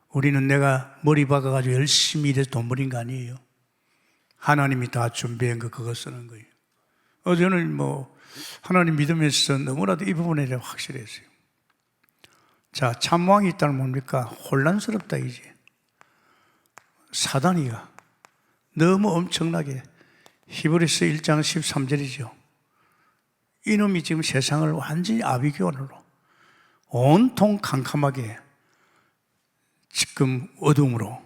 Speaker 2: 우리는 내가 머리 박아가지고 열심히 일해서 돈 버린 거 아니에요. 하나님이 다 준비한 거 그거 쓰는 거예요. 저는 하나님 믿으면서 너무나도 이 부분에 대해 확실했어요. 자, 참왕이 있다는 뭡니까? 혼란스럽다 이제. 사단이가 너무 엄청나게 히브리서 1장 13절이죠. 이놈이 지금 세상을 완전히 아비규환으로 온통 캄캄하게 지금 어둠으로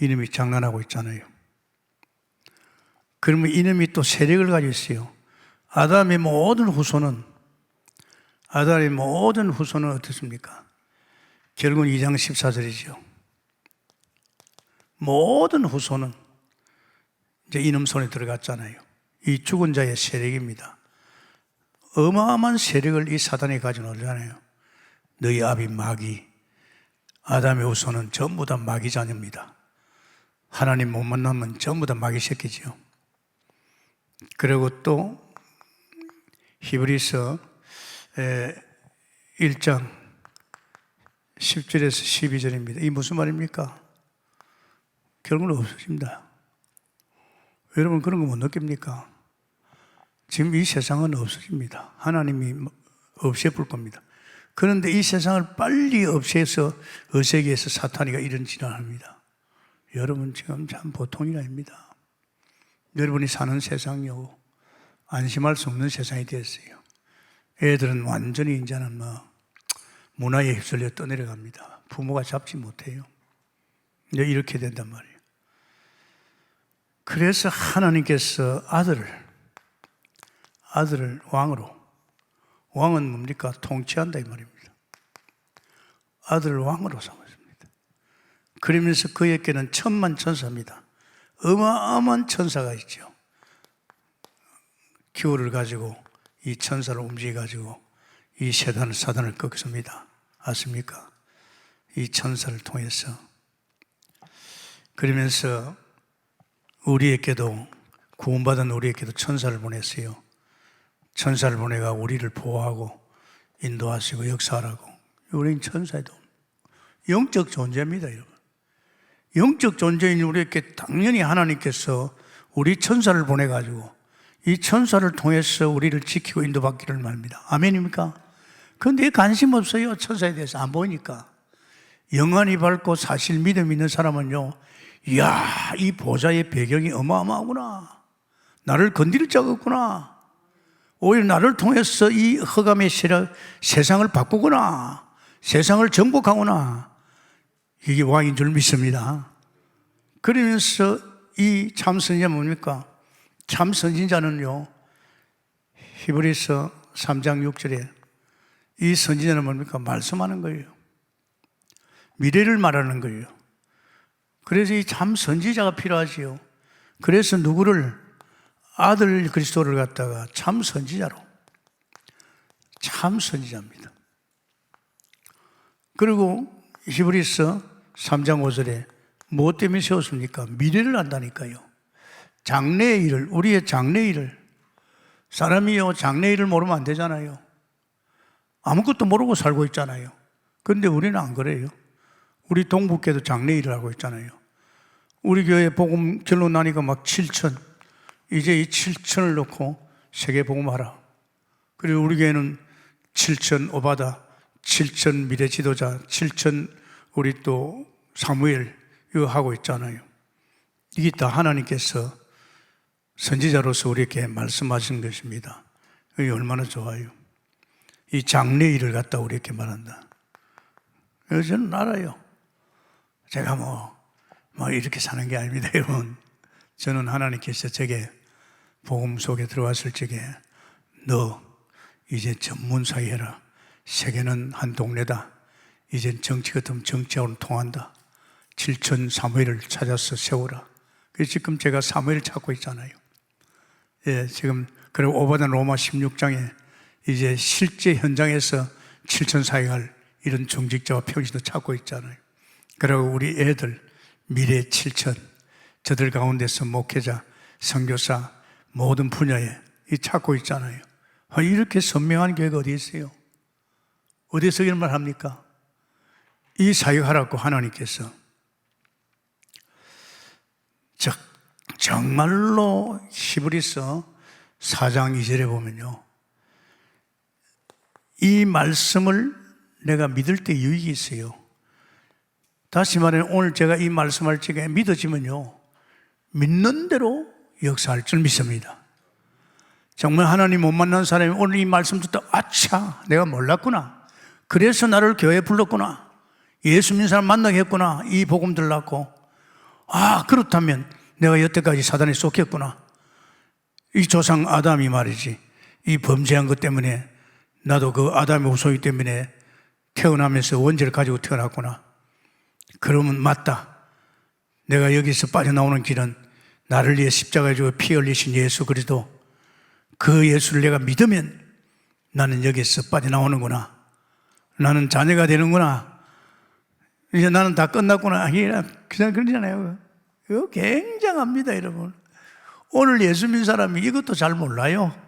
Speaker 2: 이놈이 장난하고 있잖아요. 그러면 이놈이 또 세력을 가지고 있어요. 아담의 모든 후손은 어떻습니까? 결국은 2장 14절이죠. 모든 후손은 이제 이놈 손에 들어갔잖아요. 이 죽은 자의 세력입니다. 어마어마한 세력을 이 사단이 가지고 놀잖아요. 너희 아비 마귀, 아담의 후손은 전부 다 마귀 자녀입니다. 하나님 못 만나면 전부 다 마귀 새끼죠. 그리고 또 히브리서 1장 10절에서 12절입니다. 이게 무슨 말입니까? 결국은 없어집니다. 여러분 그런 거 못 느낍니까? 지금 이 세상은 없어집니다. 하나님이 없애볼 겁니다. 그런데 이 세상을 빨리 없애서 어세기에서 사탄이가 이런 짓을 합니다. 여러분 지금 참 보통이 아닙니다. 여러분이 사는 세상이요, 안심할 수 없는 세상이 됐어요. 애들은 완전히 이제는 문화에 휩쓸려 떠내려갑니다. 부모가 잡지 못해요. 이제 이렇게 된단 말이에요. 그래서 하나님께서 아들을 왕으로, 왕은 뭡니까? 통치한다 이 말입니다. 아들을 왕으로 삼았습니다. 그러면서 그에게는 천만 천사입니다. 어마어마한 천사가 있죠. 기호를 가지고 이 천사를 움직여가지고 이 사단을 꺾습니다. 아십니까? 이 천사를 통해서. 그러면서 우리에게도, 구원받은 우리에게도 천사를 보냈어요. 천사를 보내가 우리를 보호하고 인도하시고 역사하라고. 우리는 천사에도 영적 존재입니다, 여러분. 영적 존재인 우리에게 당연히 하나님께서 우리 천사를 보내가지고 이 천사를 통해서 우리를 지키고 인도받기를 말합니다. 아멘입니까? 그런데 관심 없어요. 천사에 대해서 안 보니까. 영안이 밝고 사실 믿음 있는 사람은요, 이야, 이 보좌의 배경이 어마어마하구나. 나를 건드릴 자가 없구나. 오히려 나를 통해서 이 흑암의 세상을 바꾸구나. 세상을 정복하구나. 이게 왕인 줄 믿습니다. 그러면서 이 참선지자 뭡니까? 참선지자는요, 히브리서 3장 6절에 이 선지자는 뭡니까? 말씀하는 거예요. 미래를 말하는 거예요. 그래서 이 참 선지자가 필요하지요. 그래서 누구를, 아들 그리스도를 갖다가 참 선지자로, 참 선지자입니다. 그리고 히브리서 3장 5절에 무엇 때문에 세웠습니까? 미래를 안다니까요. 장래의 일을, 우리의 장래의 일을. 사람이요, 장래의 일을 모르면 안 되잖아요. 아무것도 모르고 살고 있잖아요. 그런데 우리는 안 그래요. 우리 동북교도 장래의 일을 하고 있잖아요. 우리 교회 복음 결론 나니까 막 7천, 이제 이 7천을 놓고 세계 복음하라. 그리고 우리 교회는 7천 오바다, 7천 미래 지도자, 7천 우리 또 사무엘 이거 하고 있잖아요. 이게 다 하나님께서 선지자로서 우리에게 말씀하신 것입니다. 이게 얼마나 좋아요. 이 장래의 일을 갖다 우리에게 말한다. 그래서 저는 알아요. 제가 이렇게 사는 게 아닙니다, 여러분. 저는 하나님께서 제게 복음 속에 들어왔을 적에 너 이제 전문사회 해라. 세계는 한 동네다. 이젠 정치 같으면 정치하고는 통한다. 7천 사무엘을 찾아서 세우라. 그래서 지금 제가 사무엘을 찾고 있잖아요. 예, 지금 그리고 오바다 로마 16장에 이제 실제 현장에서 7천 사역할 이런 정직자와 표시도 찾고 있잖아요. 그리고 우리 애들 미래 7천, 저들 가운데서 목회자, 선교사 모든 분야에 이 찾고 있잖아요. 이렇게 선명한 교회가 어디 있어요? 어디서 이런 말 합니까? 이 사역하라고 하나님께서. 즉 정말로 히브리서 4장 2절에 보면요, 이 말씀을 내가 믿을 때 유익이 있어요. 다시 말해 오늘 제가 이 말씀할 적에 믿어지면요, 믿는 대로 역사할 줄 믿습니다. 정말 하나님 못 만난 사람이 오늘 이 말씀 듣다 아차 내가 몰랐구나, 그래서 나를 교회에 불렀구나, 예수 믿는 사람 만나게 했구나, 이 복음 들랐고, 그렇다면 내가 여태까지 사단에 속했구나, 이 조상 아담이 말이지 이 범죄한 것 때문에 나도 그 아담의 후손이기 때문에 태어나면서 원죄를 가지고 태어났구나. 그러면 맞다, 내가 여기서 빠져나오는 길은 나를 위해 십자가에 죽어 피 흘리신 예수 그리스도, 그 예수를 내가 믿으면 나는 여기서 빠져나오는구나, 나는 자녀가 되는구나, 이제 나는 다 끝났구나. 그냥 그러잖아요. 이거 굉장합니다, 여러분. 오늘 예수 믿는 사람이 이것도 잘 몰라요.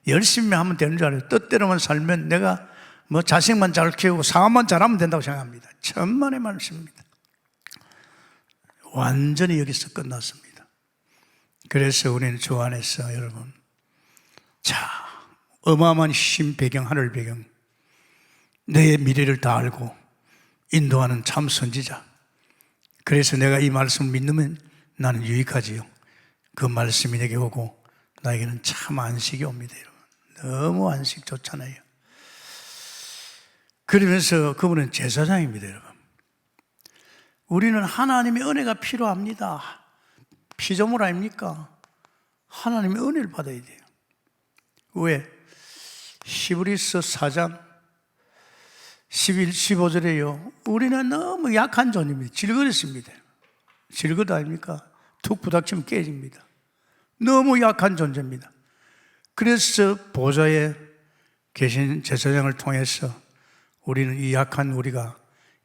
Speaker 2: 열심히 하면 되는 줄 알아요. 뜻대로만 살면 내가 자식만 잘 키우고 상업만 잘하면 된다고 생각합니다. 천만의 말씀입니다. 완전히 여기서 끝났습니다. 그래서 우리는 주 안에서 여러분, 어마어마한 힘 배경, 하늘 배경, 내 미래를 다 알고 인도하는 참 선지자. 그래서 내가 이 말씀을 믿으면 나는 유익하지요. 그 말씀이 내게 오고 나에게는 참 안식이 옵니다. 여러분, 너무 안식 좋잖아요. 그러면서 그분은 제사장입니다. 여러분, 우리는 하나님의 은혜가 필요합니다. 피조물 아닙니까? 하나님의 은혜를 받아야 돼요. 왜? 히브리서 4장 11, 15절에요. 우리는 너무 약한 존입니다. 질그릇입니다. 질그릇 아닙니까? 툭 부닥치면 깨집니다. 너무 약한 존재입니다. 그래서 보좌에 계신 제사장을 통해서 우리는 이 약한 우리가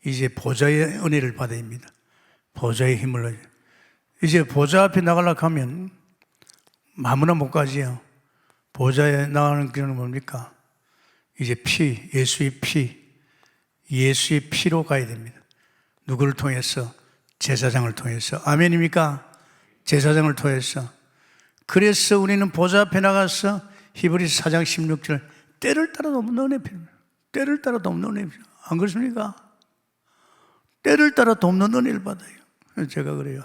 Speaker 2: 이제 보좌의 은혜를 받아야 합니다. 보좌의 힘을 얻어요. 이제 보좌 앞에 나가려고 하면 아무나 못 가지요. 보좌에 나가는 길은 뭡니까? 이제 피, 예수의 피로 가야 됩니다. 누구를 통해서? 제사장을 통해서. 아멘입니까? 제사장을 통해서. 그래서 우리는 보좌 앞에 나가서 히브리서 4장 16절 때를 따라 돕는 은혜 필요합니다. 때를 따라 돕는 은혜 필요합니다. 안 그렇습니까? 때를 따라 돕는 은혜를 받아요. 제가 그래요.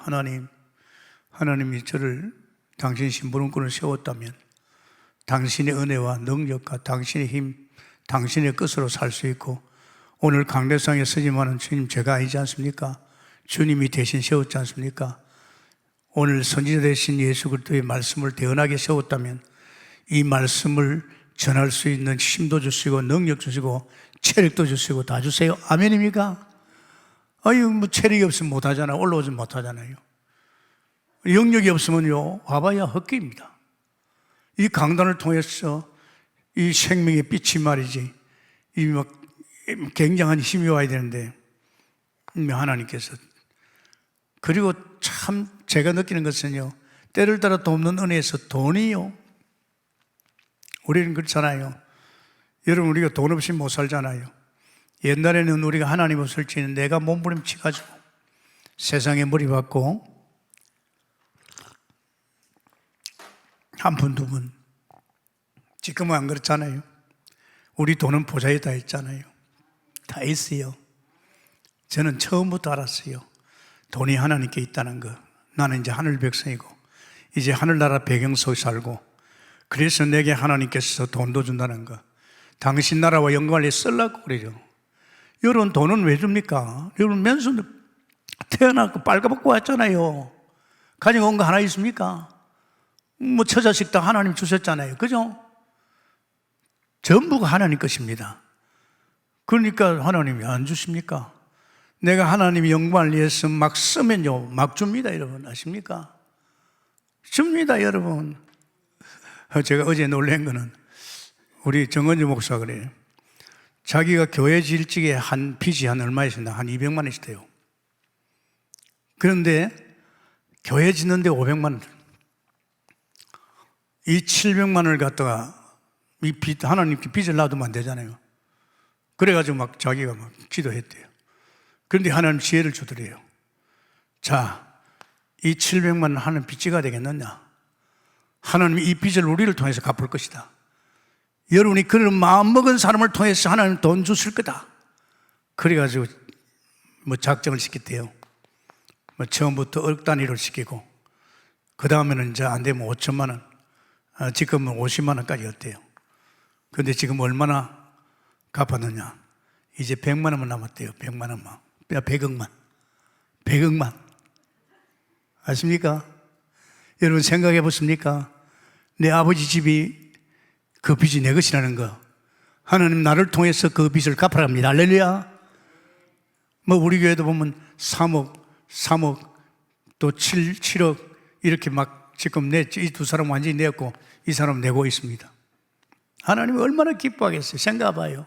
Speaker 2: 하나님이 저를 당신 심부름꾼을 세웠다면 당신의 은혜와 능력과 당신의 힘, 당신의 뜻으로 살 수 있고 오늘 강대상에 서지만은 주님 제가 아니지 않습니까? 주님이 대신 세웠지 않습니까? 오늘 선지자 되신 예수 그리스도의 말씀을 대언하게 세웠다면 이 말씀을 전할 수 있는 힘도 주시고 능력 주시고 체력도 주시고 다 주세요. 아멘입니까? 아유, 뭐 체력이 없으면 못하잖아요. 올라오지 못하잖아요. 영역이 없으면요, 와봐야 헛개입니다. 이 강단을 통해서 이 생명의 빛이 말이지, 이 막 굉장한 힘이 와야 되는데, 하나님께서. 그리고 참 제가 느끼는 것은요, 때를 따라 돕는 은혜에서 돈이요. 우리는 그렇잖아요. 여러분, 우리가 돈 없이 못 살잖아요. 옛날에는 우리가 하나님 없을 때는 내가 몸부림치가지고 세상에 머리 박고 한 푼, 두 푼. 지금은 안 그렇잖아요. 우리 돈은 보좌에 다 있잖아요. 다 있어요. 저는 처음부터 알았어요. 돈이 하나님께 있다는 거. 나는 이제 하늘 백성이고 이제 하늘나라 배경 속에 살고 그래서 내게 하나님께서 돈도 준다는 거. 당신 나라와 영광을 쓰려고 그래요. 여러분 돈은 왜 줍니까? 여러분 맨손 태어나고 빨가벗고 왔잖아요. 가지고 온 거 하나 있습니까? 뭐 처자식당 하나님 주셨잖아요. 그죠? 전부가 하나님 것입니다. 그러니까 하나님이 안 주십니까? 내가 하나님의 영광을 위해서 막 쓰면요 막 줍니다. 여러분 아십니까? 줍니다. 여러분. 제가 어제 놀란 거는 우리 정은주 목사가 그래요. 자기가 교회 지을 적에 한 빚이 한 얼마 있었나? 한 200만 원씩 돼요. 그런데 교회 짓는데 500만 원. 이 700만 원을 갖다가 이 빚, 하나님께 빚을 놔두면 안 되잖아요. 그래가지고 막 자기가 막 기도했대요. 그런데 하나님 지혜를 주더래요. 자, 이 700만 원 하는 빚지가 되겠느냐? 하나님이 이 빚을 우리를 통해서 갚을 것이다. 여러분이 그런 마음 먹은 사람을 통해서 하나님 돈 주실 거다. 그래가지고 뭐 작정을 시켰대요. 뭐 처음부터 억 단위로 시키고 그 다음에는 이제 안 되면 5천만 원, 지금은 50만 원까지 였대요. 그런데 지금 얼마나 갚았느냐? 이제 100만 원만 남았대요. 100만 원만. 100억만. 아십니까? 여러분 생각해 보십니까? 내 아버지 집이 그 빚이 내 것이라는 거. 하나님 나를 통해서 그 빚을 갚아갑니다. 할렐루야. 뭐 우리 교회도 보면 3억 또 7억 이렇게 막 지금 이 두 사람 완전히 내었고 이 사람 내고 있습니다. 하나님이 얼마나 기뻐하겠어요. 생각해봐요.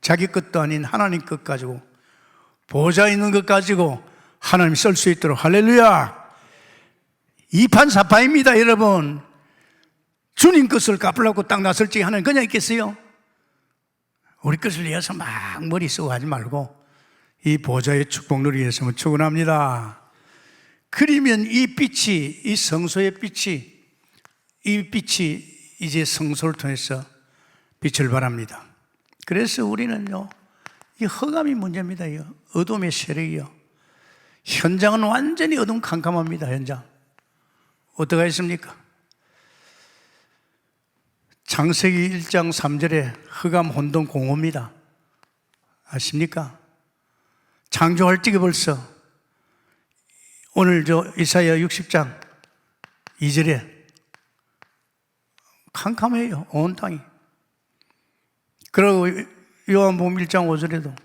Speaker 2: 자기 것도 아닌 하나님 것 가지고 보좌 있는 것 가지고 하나님 쓸 수 있도록. 할렐루야. 이판사파입니다. 여러분 주님 것을 갚으려고 딱 나설 적에 하나님 그냥 있겠어요? 우리 것을 위해서 막 머리 쓰고 하지 말고 이 보좌의 축복을 위해서 축원합니다. 그러면 이 빛이, 이 성소의 빛이, 이 빛이 이제 성소를 통해서 빛을 발합니다. 그래서 우리는요 이 흑암이 문제입니다. 이 어둠의 세력이요. 현장은 완전히 어둠 캄캄합니다. 현장 어떻게 했습니까? 창세기 1장 3절에 흑암 혼돈 공허입니다. 아십니까? 창조할 적에 벌써 오늘 이사야 60장 2절에 캄캄해요. 온 땅이. 그리고 요한복음 1장 5절에도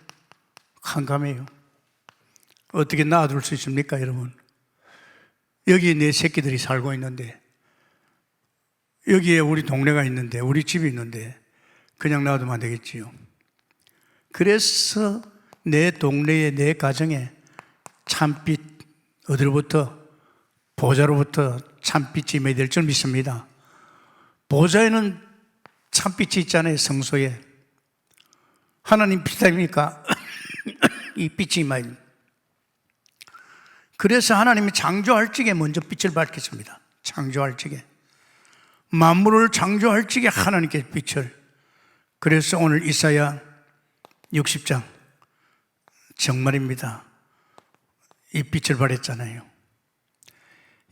Speaker 2: 캄캄해요. 어떻게 놔둘 수 있습니까, 여러분? 여기에 내 새끼들이 살고 있는데, 여기에 우리 동네가 있는데, 우리 집이 있는데 그냥 놔두면 안 되겠지요. 그래서 내 동네에, 내 가정에 참빛, 어디로부터? 보좌로부터 참빛이 맺을 줄 믿습니다. 보좌에는 참빛이 있잖아요. 성소에 하나님 빛 아닙니까? 이 빛이 임하니, 그래서 하나님이 창조할 적에 먼저 빛을 밝혔습니다. 창조할 적에, 만물을 창조할 적에 하나님께 빛을. 그래서 오늘 이사야 60장 정말입니다. 이 빛을 발했잖아요.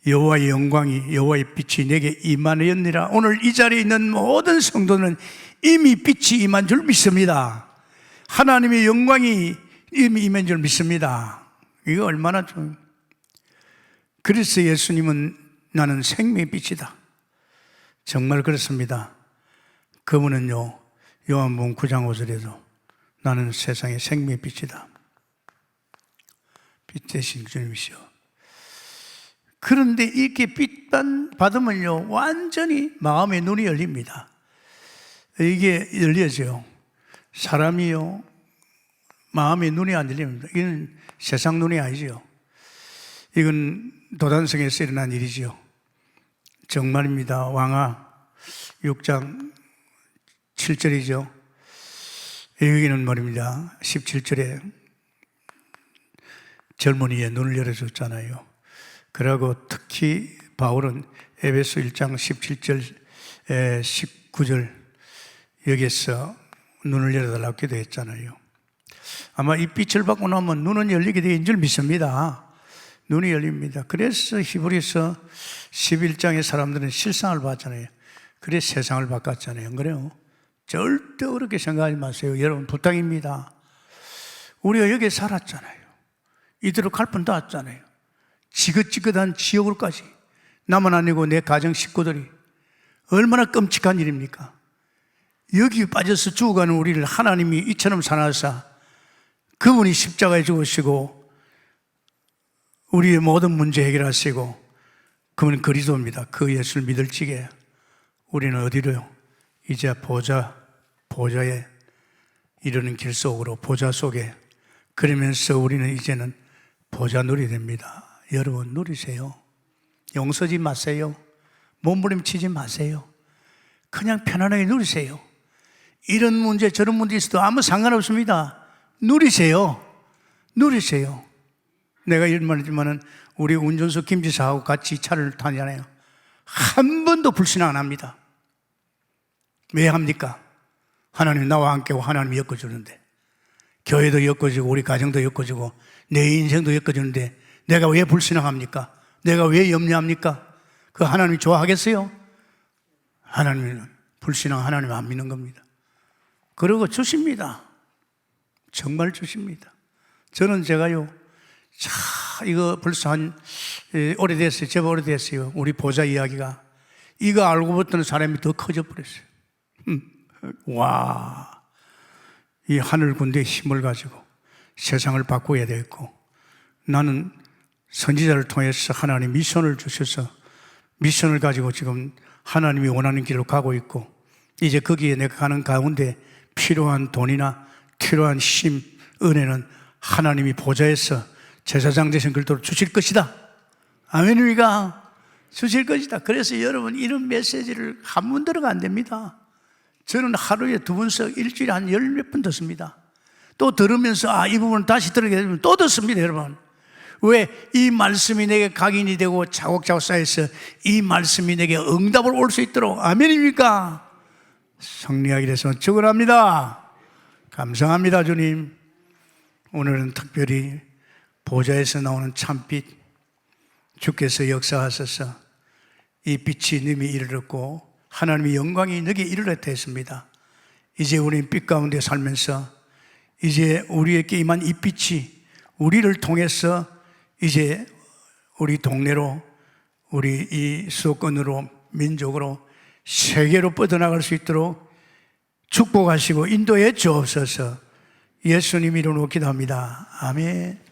Speaker 2: 여호와의 영광이, 여호와의 빛이 내게 임하였느니라. 오늘 이 자리에 있는 모든 성도는 이미 빛이 임한 줄 믿습니다. 하나님의 영광이 이미 임한 줄 믿습니다. 이거 얼마나 좀. 그래서 예수님은 나는 생명의 빛이다. 정말 그렇습니다. 그분은요, 요한복음 9장 5절에도 나는 세상의 생명의 빛이다. 빛 대신 주님이시여. 그런데 이렇게 빛만 받으면요, 완전히 마음의 눈이 열립니다. 이게 열려져요. 사람이요, 마음의 눈이 안 열립니다. 이건 세상 눈이 아니죠. 이건 도단성에서 일어난 일이죠. 정말입니다. 왕하 6장 7절이죠. 여기는 말입니다. 17절에 젊은이의 눈을 열어줬잖아요. 그리고 특히 바울은 에베소 1장 17절 19절 여기에서 눈을 열어달라고 기도했잖아요. 아마 이 빛을 받고 나면 눈은 열리게 된 줄 믿습니다. 눈이 열립니다. 그래서 히브리서 11장의 사람들은 실상을 봤잖아요. 그래 세상을 바꿨잖아요. 안 그래요? 절대 그렇게 생각하지 마세요. 여러분 부탁입니다. 우리가 여기에 살았잖아요. 이대로 갈 뻔 다 왔잖아요. 지긋지긋한 지옥을까지. 나만 아니고 내 가정 식구들이. 얼마나 끔찍한 일입니까? 여기 빠져서 죽어가는 우리를 하나님이 이처럼 사나사 그분이 십자가에 죽으시고 우리의 모든 문제 해결하시고, 그분은 그리스도입니다. 그 예수를 믿을 적에 우리는 어디로요? 이제 보좌에 이르는 길 속으로, 보좌 속에. 그러면서 우리는 이제는 보좌 누리 됩니다. 여러분 누리세요. 용서지 마세요. 몸부림치지 마세요. 그냥 편안하게 누리세요. 이런 문제 저런 문제 있어도 아무 상관없습니다. 누리세요. 누리세요. 내가 이런 말 했지만은 우리 운전수 김지사하고 같이 차를 타잖아요. 한 번도 불신앙 안 합니다. 왜 합니까? 하나님 나와 함께하고 하나님이 엮어주는데, 교회도 엮어주고 우리 가정도 엮어주고 내 인생도 엮어주는데 내가 왜 불신앙합니까? 내가 왜 염려합니까? 그 하나님이 좋아하겠어요? 하나님은 불신앙, 하나님 안 믿는 겁니다. 그러고 주십니다. 정말 주십니다. 저는 제가요, 이거 벌써 오래됐어요. 제법 오래됐어요. 우리 보좌 이야기가. 이거 알고부터는 사람이 더 커져 버렸어요. 와, 이 하늘 군대의 힘을 가지고 세상을 바꿔야 되겠고, 나는 선지자를 통해서 하나님 미션을 주셔서 미션을 가지고 지금 하나님이 원하는 길로 가고 있고, 이제 거기에 내가 가는 가운데 필요한 돈이나 필요한 힘, 은혜는 하나님이 보좌에서 제사장 되신 그리스도로 주실 것이다. 아멘입니까? 주실 것이다. 그래서 여러분 이런 메시지를 한 번 들어가 안 됩니다. 저는 하루에 2번씩 일주일에 한 10몇 번 듣습니다. 또 들으면서 이 부분을 다시 들으게 되면 또 듣습니다. 여러분 왜? 이 말씀이 내게 각인이 되고 차곡차곡 쌓여서 이 말씀이 내게 응답을 올 수 있도록. 아멘입니까? 승리하게 돼서 축원합니다. 감사합니다. 주님. 오늘은 특별히 보좌에서 나오는 참빛, 주께서 역사하셔서 이 빛이 님이 이르렀고 하나님의 영광이 너게 이르렀다 했습니다. 이제 우리는 빛 가운데 살면서 이제 우리에게 임한 이 빛이 우리를 통해서 이제 우리 동네로, 우리 이 수도권으로, 민족으로, 세계로 뻗어나갈 수 있도록 축복하시고 인도해 주옵소서. 예수님 이름으로 기도합니다. 아멘.